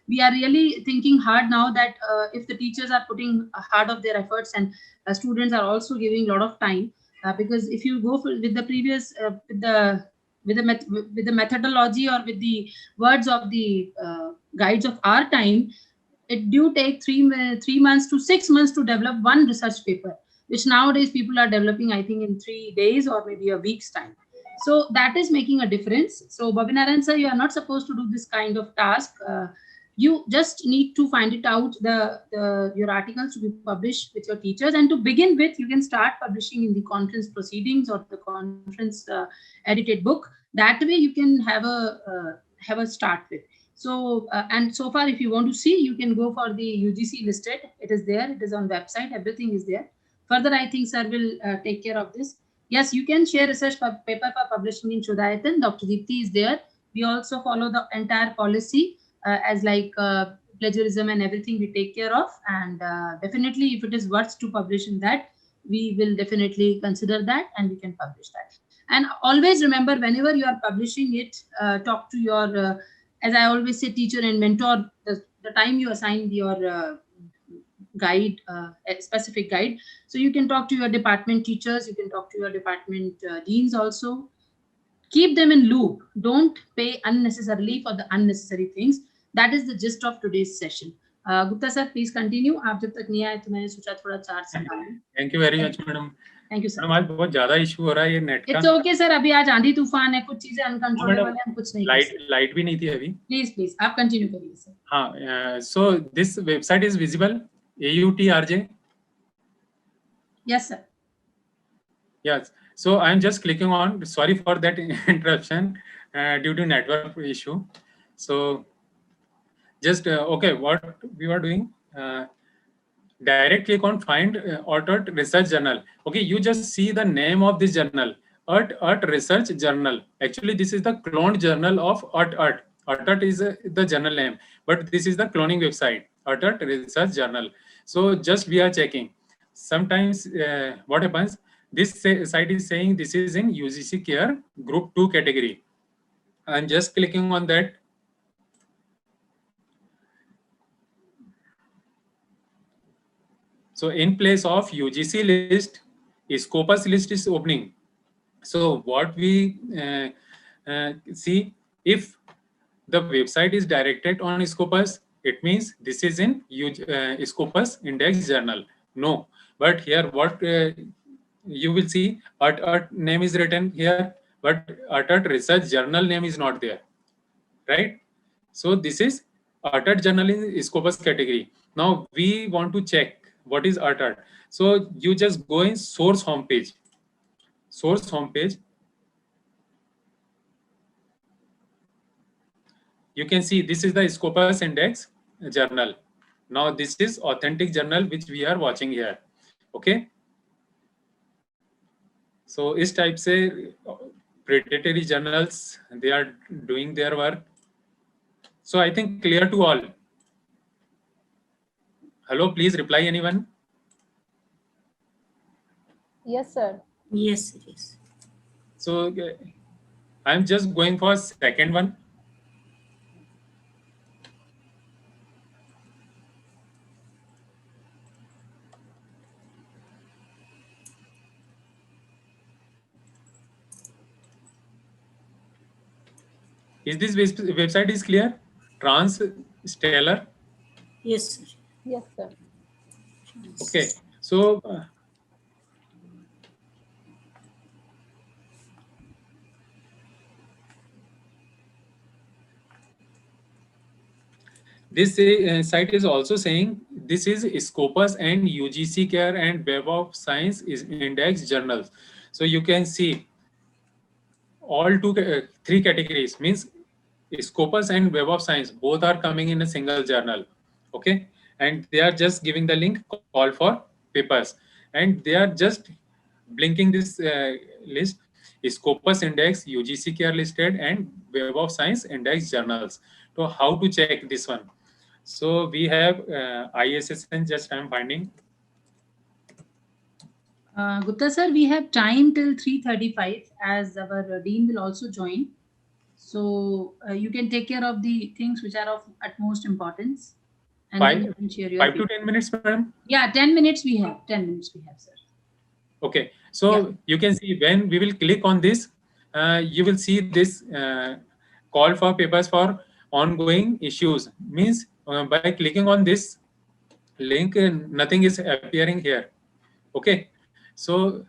we are really thinking hard now that if the teachers are putting hard of their efforts, and students are also giving a lot of time, because if you go with the previous with the methodology, or with the words of the guides of our time, it do take 3 months to 6 months to develop one research paper, which nowadays people are developing, I think, in 3 days or maybe a week's time. So that is making a difference. So Bobinaran sir, you are not supposed to do this kind of task. You just need to find it out, your articles to be published with your teachers, and to begin with, you can start publishing in the conference proceedings or the conference edited book. That way you can have a start with. So and so far, if you want to see, you can go for the UGC listed. It is there. It is on website. Everything is there. Further, I think sir will take care of this. Yes, you can share research paper for publishing in Shodhayatan. Dr. Deepti is there. We also follow the entire policy as like plagiarism and everything we take care of. And definitely, if it is worth to publish in that, we will definitely consider that, and we can publish that. And always remember, whenever you are publishing it, talk to your, as I always say, teacher and mentor. The time you assign your guide, a specific guide, so you can talk to your department teachers, you can talk to your department deans also. Keep them in loop. Don't pay unnecessarily for the unnecessary things. That is the gist of today's session. Gupta sir, please continue. आप जब तक नहीं आए तो मैंने सोचा थोड़ा charge से डालूं. Thank you very much, madam. Thank you sir. Madam आज बहुत ज्यादा इशू हो रहा है ये नेट का. It's okay sir. अभी आज आंधी तूफान है, कुछ चीजें अनकंट्रोलेबल है, हम कुछ नहीं कर सकते. लाइट भी नहीं थी अभी. Please आप कंटिन्यू करिए सर. हाँ, so this website is visible. AUTRJ. Yes sir. Yes. So I am just clicking on. Sorry for that interruption due to network issue. So just okay. What we were doing. Direct click on find URT research journal. Okay, you just see the name of this journal, URT research journal. Actually, this is the cloned journal of URT. URT is the journal name, but this is the cloning website, URT research journal. So just we are checking. Sometimes what happens? This site is saying this is in UGC Care Group 2 category. I'm just clicking on that. So in place of UGC list, Scopus list is opening. So what we see, if the website is directed on Scopus, it means this is in Scopus index journal. No, but here what you will see, URT name is written here, but URT research journal name is not there, right? So this is URT journal in Scopus category. Now we want to check what is URT. So you just go in source homepage. Source homepage. You can see this is the Scopus index journal. Now this is authentic journal which we are watching here. Okay. So इस type से predatory journals, they are doing their work. So I think clear to all. Hello, please reply anyone. Yes, sir. Yes, yes. So I'm just going for second one. Is this website is clear? Transstellar. Yes, sir. Yes, sir. Okay. So this site is also saying this is Scopus and UGC Care and Web of Science is index journals. So you can see all three categories, means Scopus and Web of Science both are coming in a single journal. Okay, and they are just giving the link call for papers, and they are just blinking this list: Scopus index, UGC Care listed, and Web of Science index journals. So how to check this one? So we have ISSN. Just I'm finding. Gupta sir, we have time till 3:35 as our dean will also join. So you can take care of the things which are of utmost importance. And then you can share your 5 to 10 minutes, madam? Yeah, 10 minutes we have. 10 minutes we have, sir. Okay. So you can see when we will click on this, you will see this call for papers for ongoing issues. Means by clicking on this link, nothing is appearing here. Okay. So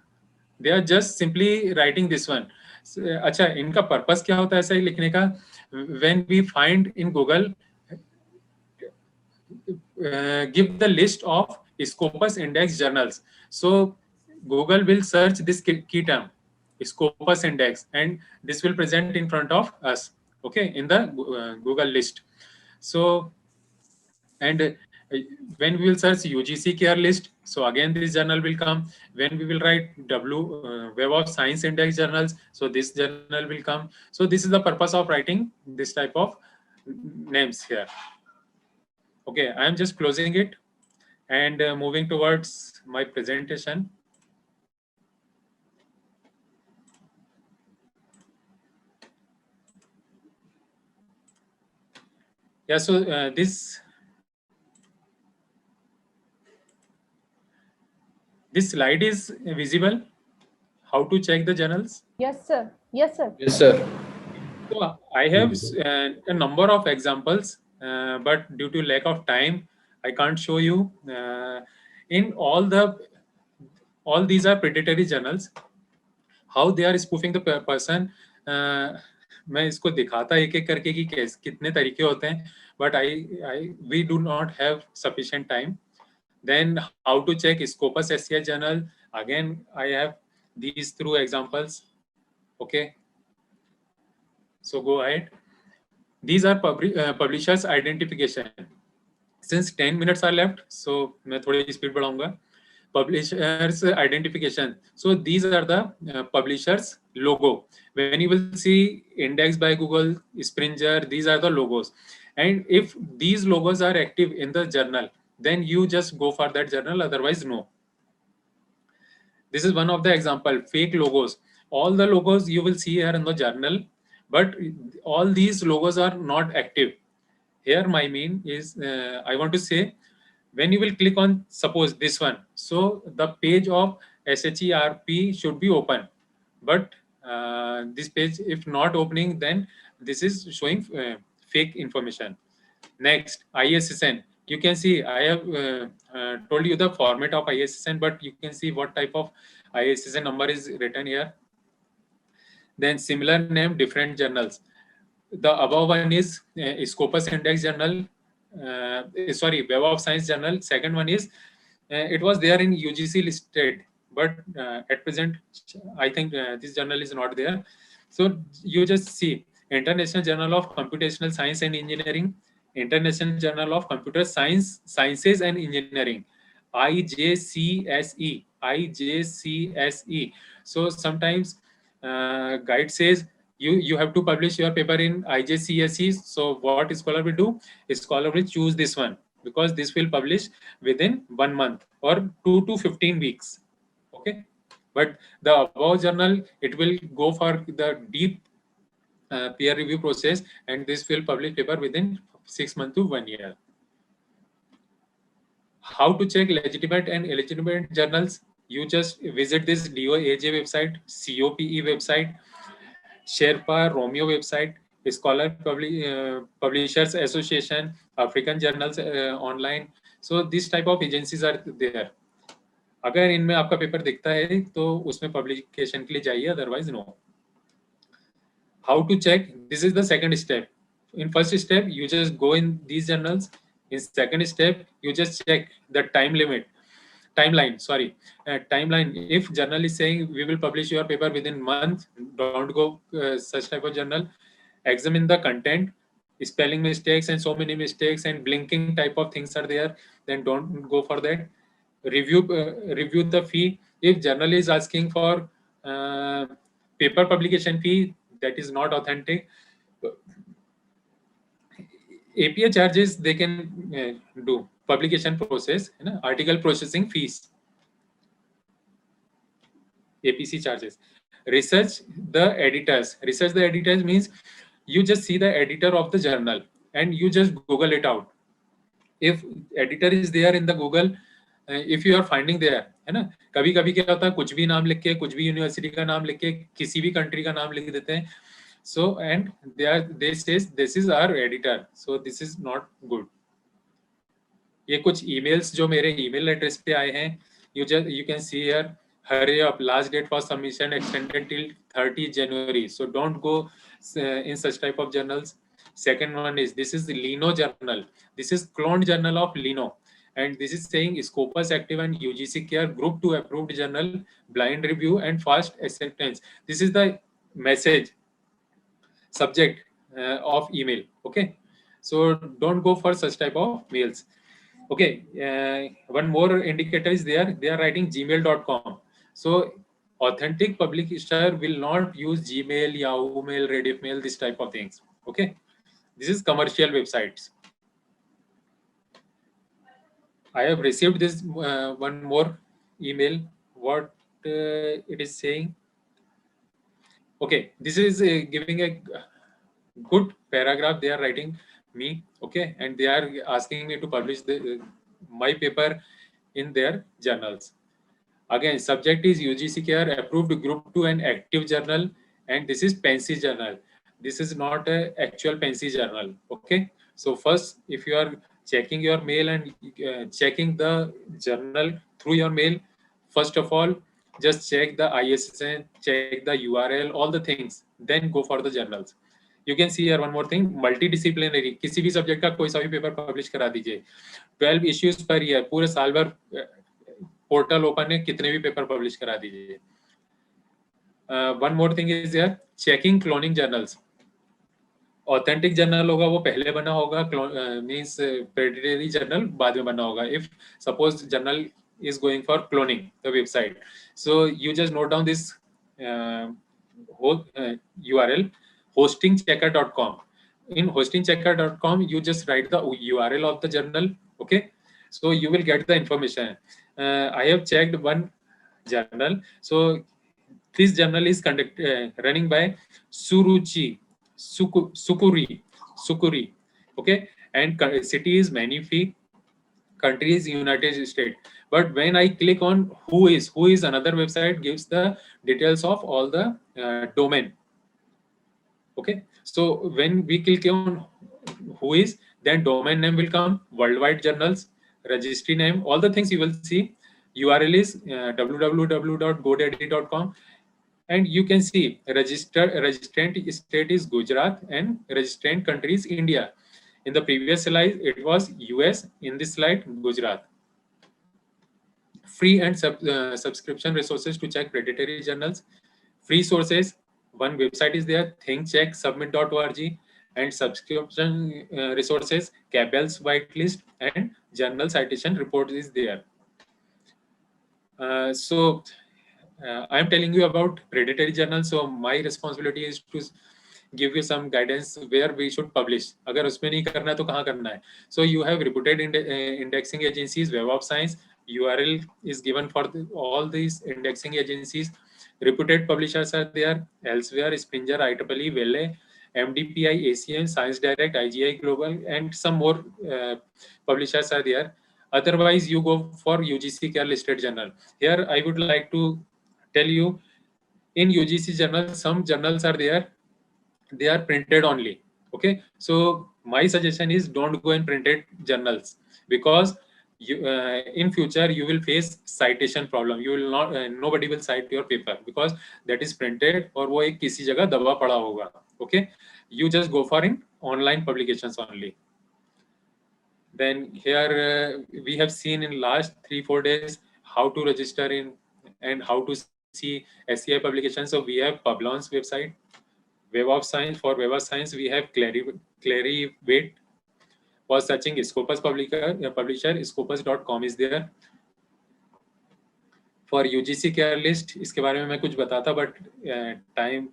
they are just simply writing this one. अच्छा, इनका purpose क्या होता है ऐसा ही लिखने का? When we find in Google, give the list of Scopus index journals. So Google will search this key term, Scopus index, and this will present in front of us, okay, in the Google list. So, and when we will search UGC Care list, so again this journal will come. When we will write Web of Science index journals, so this journal will come. So this is the purpose of writing this type of names here. Okay, I am just closing it and moving towards my presentation. Yeah, so this slide is visible. How to check the journals? Yes, sir. Yes, sir. Yes, sir. So I have a number of examples, but due to lack of time, I can't show you. In all these are predatory journals. How they are spoofing the person. मैं इसको दिखाता एक एक करके कि कितने तरीके होते हैं, but we do not have sufficient time. Then how to check Scopus SCI journal? Again, I have these through examples. Okay. So go ahead. These are publishers identification. Since 10 minutes are left, so मैं थोड़ी speed बढ़ाऊंगा. Publishers identification. So these are the publishers logo. When you will see Index by Google, Springer, these are the logos. And if these logos are active in the journal, then you just go for that journal, otherwise no. This is one of the example, fake logos. All the logos you will see here in the journal, but all these logos are not active. Here my mean is, I want to say, when you will click on, suppose this one, so the page of SHERP should be open, but this page if not opening, then this is showing fake information. Next, ISSN. You can see I have told you the format of ISSN, but you can see what type of ISSN number is written here. Then similar name, different journals. The above one is Scopus Index Journal, sorry, Web of Science Journal. Second one is, it was there in UGC listed, but at present, I think this journal is not there. So you just see International Journal of Computational Science and Engineering, International Journal of Computer Sciences and Engineering, IJCSE, IJCSE. So sometimes guide says you have to publish your paper in IJCSE. So what scholar will do? A scholar will choose this one because this will publish within 1 month or 2 to 15 weeks. Okay, but the above journal, it will go for the deep peer review process, and this will publish paper within 6 months to 1 year. How to check legitimate and illegitimate journals? You just visit this DOAJ website, COPE website, Sherpa, Romeo website, Scholar Publishers Association, African Journals Online. So this type of agencies are there. अगर इनमें आपका paper दिखता है तो उसमें publication के लिए जाइए, otherwise no. How to check? This is the second step. In first step, you just go in these journals. In second step, you just check the timeline. Timeline. If journal is saying we will publish your paper within month, don't go such type of journal. Examine the content, spelling mistakes and so many mistakes and blinking type of things are there, then don't go for that. Review the fee. If journal is asking for paper publication fee, that is not authentic. APA charges they can do. Publication process, article processing fees, APC charges. Research the editors. Research the editors means you just see the editor of the journal and you just Google it out. If editor is there in the Google, if you are finding there, है ना, कभी कभी क्या होता है, कुछ भी नाम लिख के, कुछ भी यूनिवर्सिटी का नाम लिख के, किसी भी कंट्री का नाम लिख देते हैं. So and they says this is our editor, so this is not good. ये कुछ emails जो मेरे email address पे आए हैं, you can see here, hurry up, last date for submission extended till 30 January. So don't go in such type of journals. Second one is, this is the Lino journal. This is cloned journal of Lino. And this is saying Scopus Active and UGC Care Group 2 approved journal, blind review and fast acceptance. This is the message subject of email. Okay, so don't go for such type of mails. Okay, one more indicator is there. They are writing gmail.com. So authentic publisher will not use Gmail, Yahoo Mail, Rediff Mail, this type of things. Okay, this is commercial websites. I have received this one more email. What it is saying? Okay, this is giving a good paragraph. They are writing me, okay, and they are asking me to publish my paper in their journals. Again, subject is UGC Care approved Group 2 and active journal, and this is Pensy journal. This is not a actual Pensy journal. Okay. So first, if you are checking your mail and checking the journal through your mail, first of all, just check the ISSN, check the URL, all the things, then go for the journals. You can see here one more thing, multidisciplinary. किसी भी subject का कोई सा भी paper publish करा दीजिए. 12 issues per year, पूरे साल भर पोर्टल ओपन है, कितने भी पेपर पब्लिश करा दीजिए. One more thing is there, checking cloning journals. Authentic journal होगा वो पहले बना होगा, मींस प्रेडिटरी जर्नल बाद में बना होगा. If suppose journal is going for cloning the website, so you just note down this URL, hostingchecker.com. In hostingchecker.com you just write the URL of the journal, okay, so you will get the information. I have checked one journal, so this journal is running by Sukuri, okay, and city is Menifee, country is United States. But when I click on who is another website gives the details of all the domain. Okay, so when we click on who is, then domain name will come, worldwide journals, registry name, all the things you will see. URL is www.godaddy.com, and you can see registrant state is Gujarat and registrant country is India. In the previous slide it was US, in this slide Gujarat. Free and subscription resources to check predatory journals. Free sources, one website is there, thinkchecksubmit.org, and subscription resources, Cabell's whitelist and journal citation report is there. I am telling you about predatory journals, so my responsibility is to give you some guidance where we should publish. अगर उसमें नहीं करना है तो कहाँ करना है? So you have reputed indexing agencies, Web of Science, URL is given for all these indexing agencies. Reputed publishers are there, Elsewhere, Springer, IEEE, Vele, MDPI, ACM, Science Direct, IGI Global, and some more publishers are there. Otherwise, you go for UGC Care listed journal. Here, I would like to tell you, in UGC journal, some journals are there, they are printed only. Okay, so my suggestion is don't go and printed journals, because you in future you will face citation problem. You will not nobody will cite your paper because that is printed और वो एक किसी जगह दबा पड़ा होगा. Okay, you just go for in online publications only. Then here we have seen in last 3-4 days how to register in and how to see SCI publications. So we have Publon's website, Web of Science. For Web of Science, we have Clarivate. For searching Scopus publisher, scopus.com is there. For UGC Care list, इसके बारे में मैं कुछ बताता, but time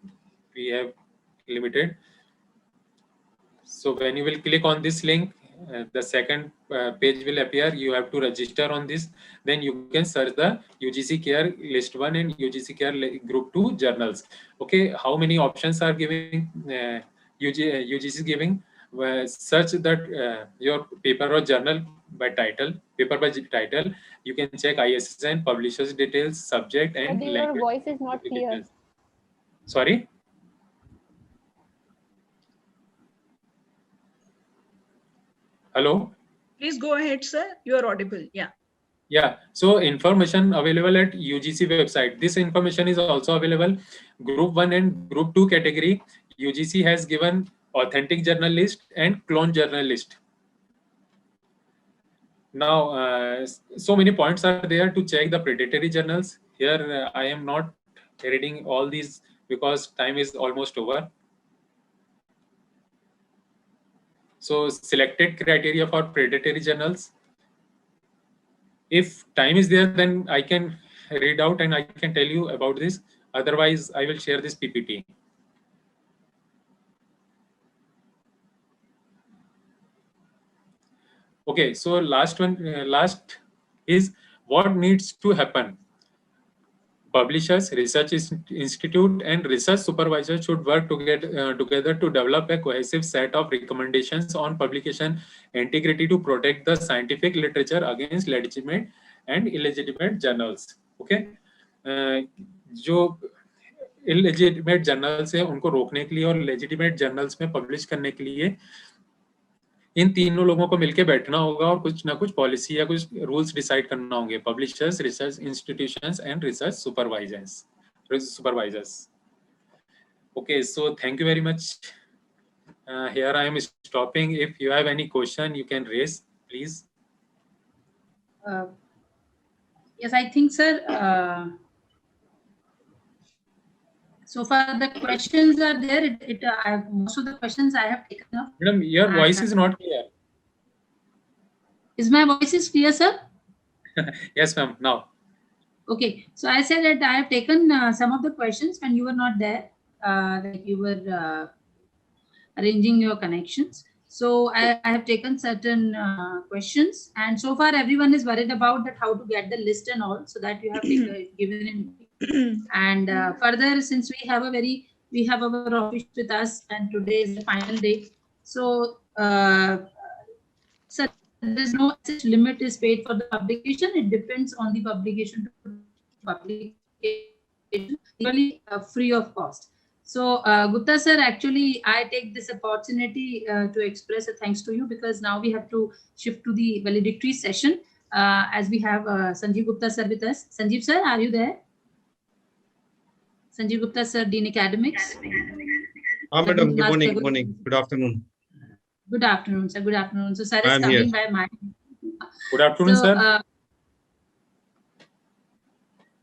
we have limited. So when you will click on this link, the second page will appear. You have to register on this. Then you can search the UGC Care List 1 and UGC Care Group 2 journals. Okay, how many options are giving? UGC is giving. Search that your paper or journal by title, paper by title. You can check ISSN, publishers details, subject, and Your language. voice is not clear. Details. Sorry. Hello. Please go ahead, sir. You are audible. Yeah. Yeah. So information available at UGC website. This information is also available. Group 1 and Group 2 category. UGC has given authentic journal list and clone journal list. Now, so many points are there to check the predatory journals. Here, I am not reading all these because time is almost over. So selected criteria for predatory journals. If time is there, then I can read out and I can tell you about this. Otherwise, I will share this PPT. Okay, so last is what needs to happen. publishers, research institute, and research supervisors should work together to develop a cohesive set of recommendations on publication integrity to protect the scientific literature against legitimate and illegitimate journals. Okay, जो illegitimate journals है उनको रोकने के लिए और legitimate journals में publish करने के लिए इन तीनों लोगों को मिलकर बैठना होगा और कुछ ना कुछ पॉलिसी या कुछ रूल्स डिसाइड करना होंगे, publishers, research institutions and research supervisors. Okay, so thank you very much. Here I am stopping. If you have any question, you can raise, please. Yes, I think, sir. So far, the questions are there. Most of the questions I have taken up. Madam, your voice is not clear. Is my voice is clear, sir? Yes, ma'am. Now. Okay. So I said that I have taken some of the questions when you were not there, like you were arranging your connections. So I have taken certain questions, and so far everyone is worried about that how to get the list and all, so that you have given in. And further, since we have our office with us, and today is the final day, so sir, there's no such limit is paid for the publication. It depends on the publication to publication, really free of cost. So Gupta sir, actually I take this opportunity to express a thanks to you, because now we have to shift to the valedictory session as we have Sanjeev Gupta sir with us. Sanjeev sir, are you there? Sanjeev Gupta sir, Dean Academics. Madam, good morning, good morning, good afternoon. Good afternoon, sir. Good afternoon. So sir is coming by my. Good afternoon, sir.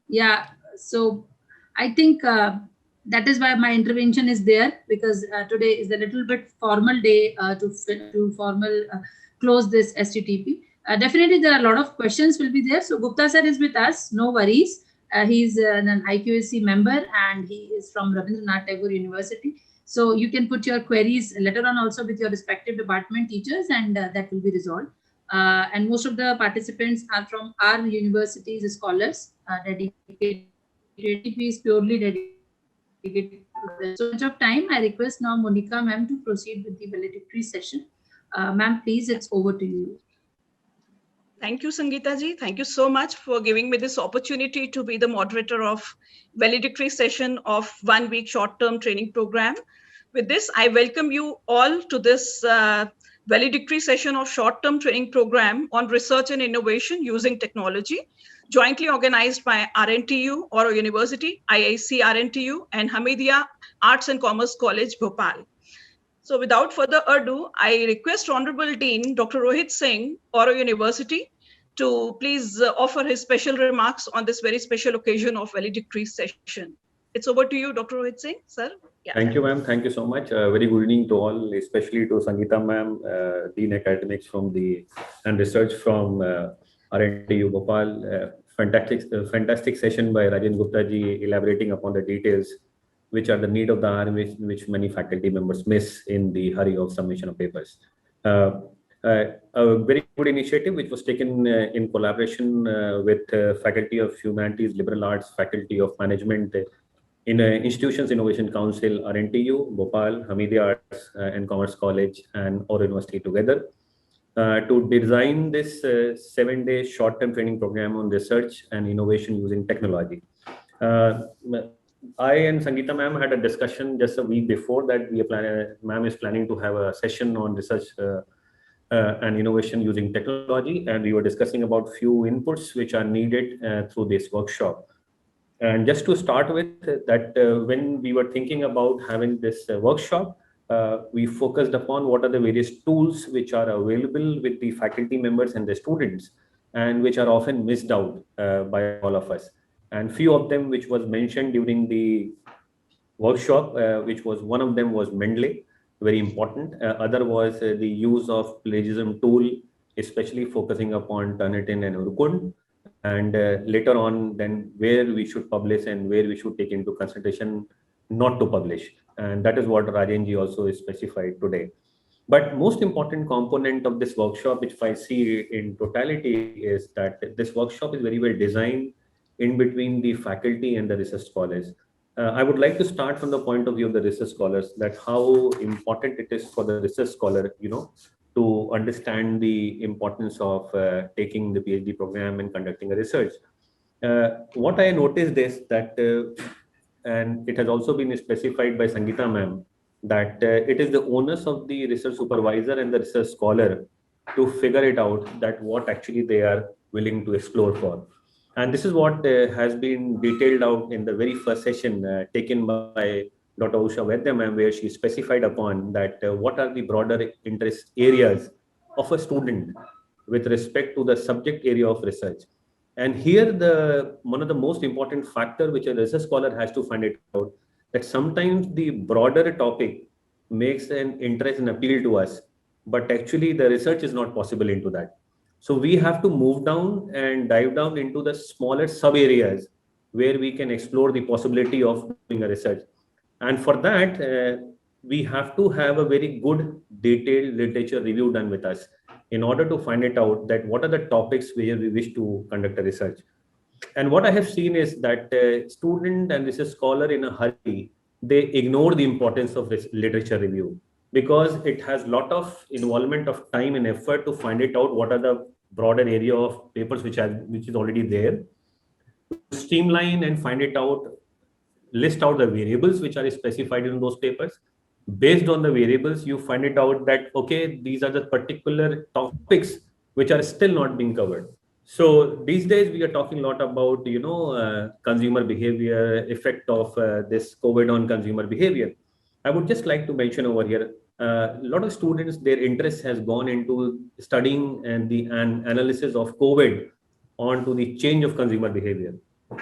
Yeah, so I think that is why my intervention is there, because today is a little bit formal day to formal close this STTP. Definitely there are a lot of questions will be there. So Gupta sir is with us, no worries. He's an IQAC member and he is from Rabindranath Tagore University. So you can put your queries later on also with your respective department teachers, and that will be resolved. And most of the participants are from our university's scholars, dedicated. It is purely dedicated to this. So much of time, I request now Monica ma'am to proceed with the valedictory session. Ma'am, please, it's over to you. Thank you, Sangeeta ji. Thank you so much for giving me this opportunity to be the moderator of valedictory session of 1 week short-term training program. With this, I welcome you all to this valedictory session of short-term training program on research and innovation using technology, jointly organized by RNTU, Auro University, IIC RNTU, and Hamidia Arts and Commerce College, Bhopal. So without further ado, I request Honorable Dean, Dr. Rohit Singh, Auro University, to please offer his special remarks on this very special occasion of valedictory session. It's over to you, Dr. Rohit Singh, sir. Yeah. Thank you, ma'am. Thank you so much. Very good evening to all, especially to Sangeeta ma'am, Dean Academics and Research from RNTU Bhopal. Fantastic session by Rajen Gupta ji, elaborating upon the details which are the need of the hour, which many faculty members miss in the hurry of submission of papers. A very good initiative which was taken in collaboration with Faculty of Humanities, Liberal Arts, Faculty of Management, in Institutions Innovation Council, RNTU, Bhopal, Hamidia Arts and Commerce College, and Auro University together to design this 7-day short-term training program on research and innovation using technology. I and Sangeeta ma'am had a discussion just a week before that ma'am is planning to have a session on research and innovation using technology, and we were discussing about few inputs which are needed through this workshop. And just to start with that, when we were thinking about having this workshop, we focused upon what are the various tools which are available with the faculty members and the students, and which are often missed out by all of us. And few of them which was mentioned during the workshop, which was one of them was Mendeley, very important. Other was the use of plagiarism tool, especially focusing upon Turnitin and Urkund. And later on, then where we should publish and where we should take into consideration not to publish. And that is what Rajenji also is specified today. But most important component of this workshop, which I see in totality, is that this workshop is very well designed in between the faculty and the research scholars. I would like to start from the point of view of the research scholars, that how important it is for the research scholar, to understand the importance of taking the PhD program and conducting a research. What I noticed is that, and it has also been specified by Sangeeta ma'am, that it is the onus of the research supervisor and the research scholar to figure it out, that what actually they are willing to explore for. And this is what has been detailed out in the very first session taken by Dr. Usha Vaidya ma'am, where she specified upon that what are the broader interest areas of a student with respect to the subject area of research. And here, one of the most important factor which a research scholar has to find it out, that sometimes the broader topic makes an interest and appeal to us, but actually the research is not possible into that. So we have to move down and dive down into the smaller sub areas where we can explore the possibility of doing a research. And for that, we have to have a very good detailed literature review done with us in order to find it out that what are the topics where we wish to conduct a research. And what I have seen is that student and research scholar in a hurry, they ignore the importance of this literature review, because it has a lot of involvement of time and effort to find it out what are the broader area of papers which is already there, streamline and find it out, list out the variables which are specified in those papers. Based on the variables, you find it out that, okay, these are the particular topics which are still not being covered. So these days we are talking a lot about, consumer behavior, effect of this COVID on consumer behavior. I would just like to mention over here, a lot of students, their interest has gone into studying and the analysis of COVID onto the change of consumer behavior.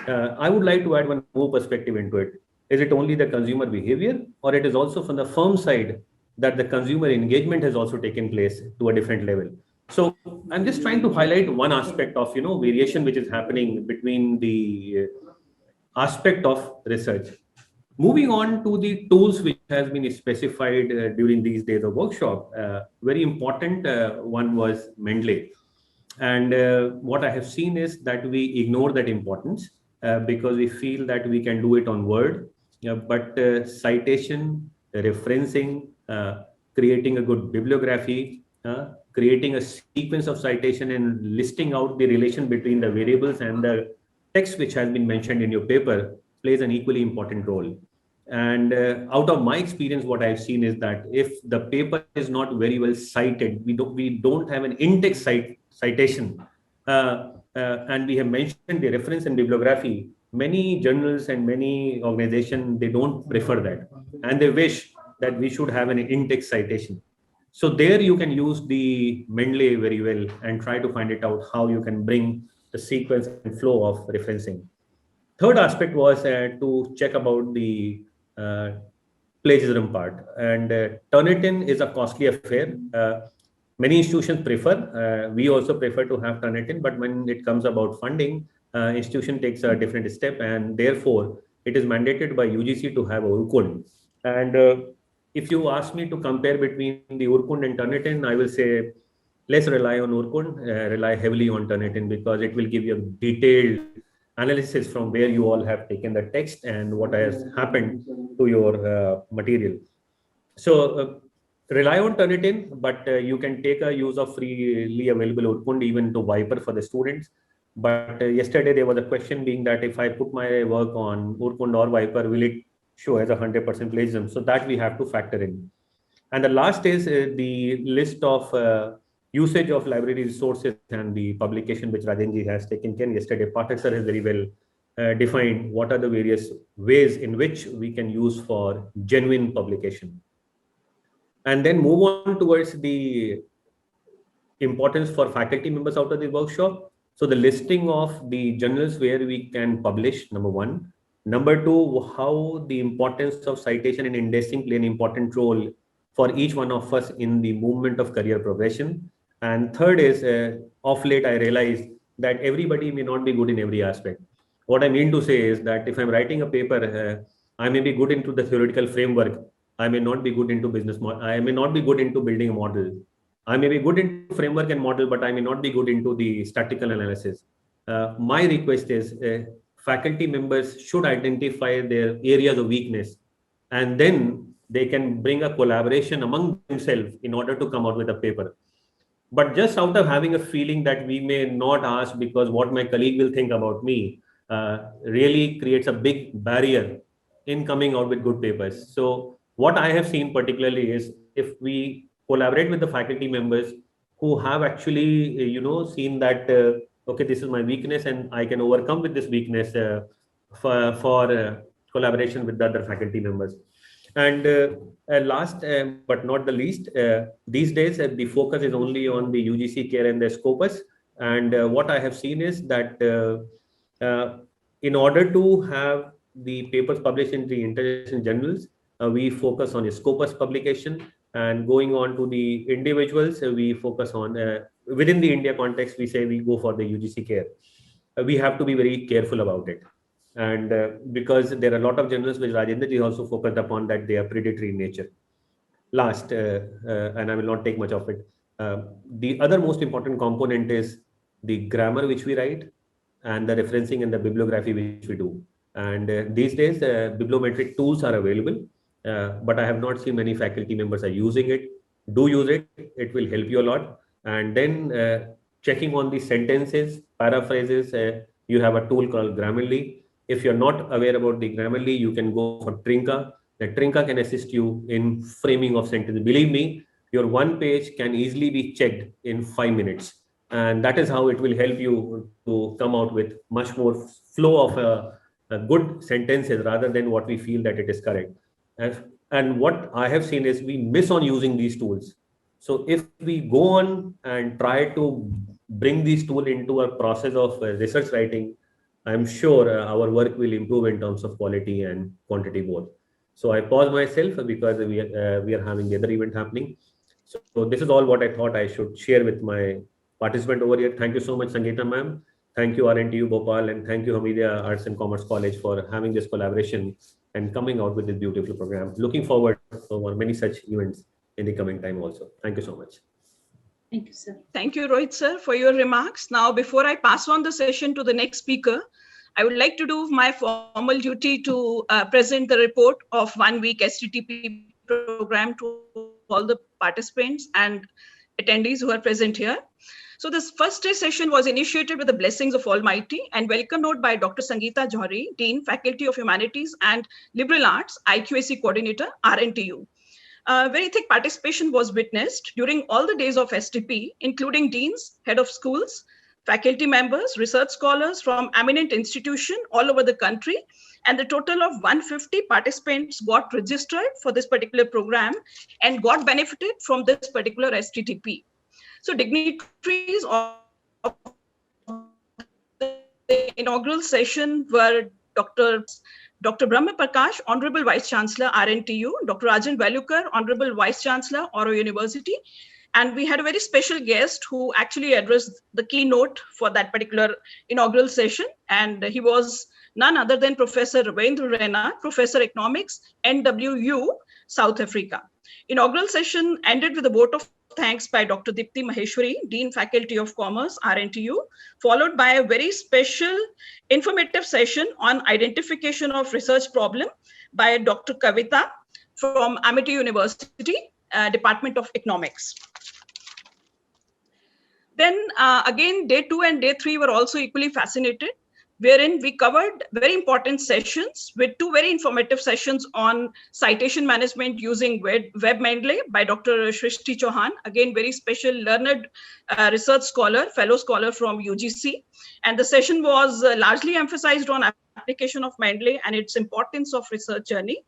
I would like to add one more perspective into it. Is it only the consumer behavior, or it is also from the firm side that the consumer engagement has also taken place to a different level? So I'm just trying to highlight one aspect of, variation which is happening between the aspect of research. Moving on to the tools which has been specified during these days of workshop, very important one was Mendeley. And what I have seen is that we ignore that importance because we feel that we can do it on Word, but citation, referencing, creating a good bibliography, creating a sequence of citation and listing out the relation between the variables and the text which has been mentioned in your paper plays an equally important role. And out of my experience, what I've seen is that if the paper is not very well cited, we don't have an in-text citation, and we have mentioned the reference and bibliography, many journals and many organizations, they don't prefer that, and they wish that we should have an in-text citation. So there you can use the Mendeley very well and try to find it out how you can bring the sequence and flow of referencing. Third aspect was to check about the plagiarism part, and Turnitin is a costly affair. Many institutions prefer, we also prefer to have Turnitin, but when it comes about funding, institution takes a different step, and therefore it is mandated by UGC to have Urkund. And if you ask me to compare between the Urkund and Turnitin, I will say let's rely on Urkund, rely heavily on Turnitin, because it will give you a detailed analysis from where you all have taken the text and what has happened to your material. So rely on Turnitin, but you can take a use of freely available Urkund even to Viper for the students. But yesterday there was a question being that if I put my work on Urkund or Viper, will it show as 100% plagiarism? So that we have to factor in. And the last is the list of usage of library resources and the publication which Rajenji has taken care yesterday. Pathak sir has very well defined what are the various ways in which we can use for genuine publication. And then move on towards the importance for faculty members out of the workshop. So the listing of the journals where we can publish, number one. Number two, how the importance of citation and indexing play an important role for each one of us in the movement of career progression. And third is, of late, I realized that everybody may not be good in every aspect. What I mean to say is that if I'm writing a paper, I may be good into the theoretical framework. I may not be good into business model. I may not be good into building a model. I may be good into framework and model, but I may not be good into the statistical analysis. My request is faculty members should identify their areas of weakness, and then they can bring a collaboration among themselves in order to come out with a paper. But just out of having a feeling that we may not ask because what my colleague will think about me, really creates a big barrier in coming out with good papers. So what I have seen particularly is if we collaborate with the faculty members who have actually, seen that, okay, this is my weakness and I can overcome with this weakness for collaboration with the other faculty members. And last but not the least, these days the focus is only on the UGC care and the Scopus. And what I have seen is that in order to have the papers published in the international journals, we focus on a Scopus publication, and going on to the individuals, we focus on within the India context, we say we go for the UGC care. We have to be very careful about it. And because there are a lot of journals which Rajendra ji also focused upon that they are predatory in nature. Last, and I will not take much of it. The other most important component is the grammar which we write and the referencing and the bibliography which we do. And these days, bibliometric tools are available, but I have not seen many faculty members are using it. Do use it. It will help you a lot. And then checking on the sentences, paraphrases, you have a tool called Grammarly. If you're not aware about the Grammarly, you can go for Trinka. The Trinka can assist you in framing of sentences. Believe me, your one page can easily be checked in 5 minutes. And that is how it will help you to come out with much more flow of good sentences rather than what we feel that it is correct. And what I have seen is we miss on using these tools. So if we go on and try to bring these tools into a process of research writing, I'm sure our work will improve in terms of quality and quantity both. So I pause myself because we are having the other event happening. So this is all what I thought I should share with my participant over here. Thank you so much, Sangeeta ma'am. Thank you RNTU Bhopal, and thank you Hamidia Arts and Commerce College for having this collaboration and coming out with this beautiful program. Looking forward for many such events in the coming time also. Thank you so much. Thank you, sir. Thank you, Rohit sir, for your remarks. Now, before I pass on the session to the next speaker, I would like to do my formal duty to present the report of 1 week STTP program to all the participants and attendees who are present here. So this first day session was initiated with the blessings of Almighty and welcome note by Dr. Sangeeta Johri, Dean, Faculty of Humanities and Liberal Arts, IQAC Coordinator, RNTU. Very thick participation was witnessed during all the days of STP, including deans, head of schools, faculty members, research scholars from eminent institutions all over the country, and the total of 150 participants got registered for this particular program and got benefited from this particular STTP. So dignitaries of the inaugural session were Dr. Brahma Prakash, Honorable Vice Chancellor, RNTU, Dr. Rajan Velukar, Honorable Vice Chancellor, Oro University. And we had a very special guest who actually addressed the keynote for that particular inaugural session. And he was none other than Professor Ravindra Rena, Professor Economics, NWU, South Africa. Inaugural session ended with a vote of thanks by Dr. Dipti Maheshwari, Dean, Faculty of Commerce, RNTU, followed by a very special informative session on identification of research problem by Dr. Kavita from Amity University, Department of Economics. Then again, day 2 and day 3 were also equally fascinated, wherein we covered very important sessions with 2 very informative sessions on citation management using Web Mendeley by Dr. Shrishti Chauhan, again, very special learned research scholar, fellow scholar from UGC. And the session was largely emphasized on application of Mendeley and its importance of research journey.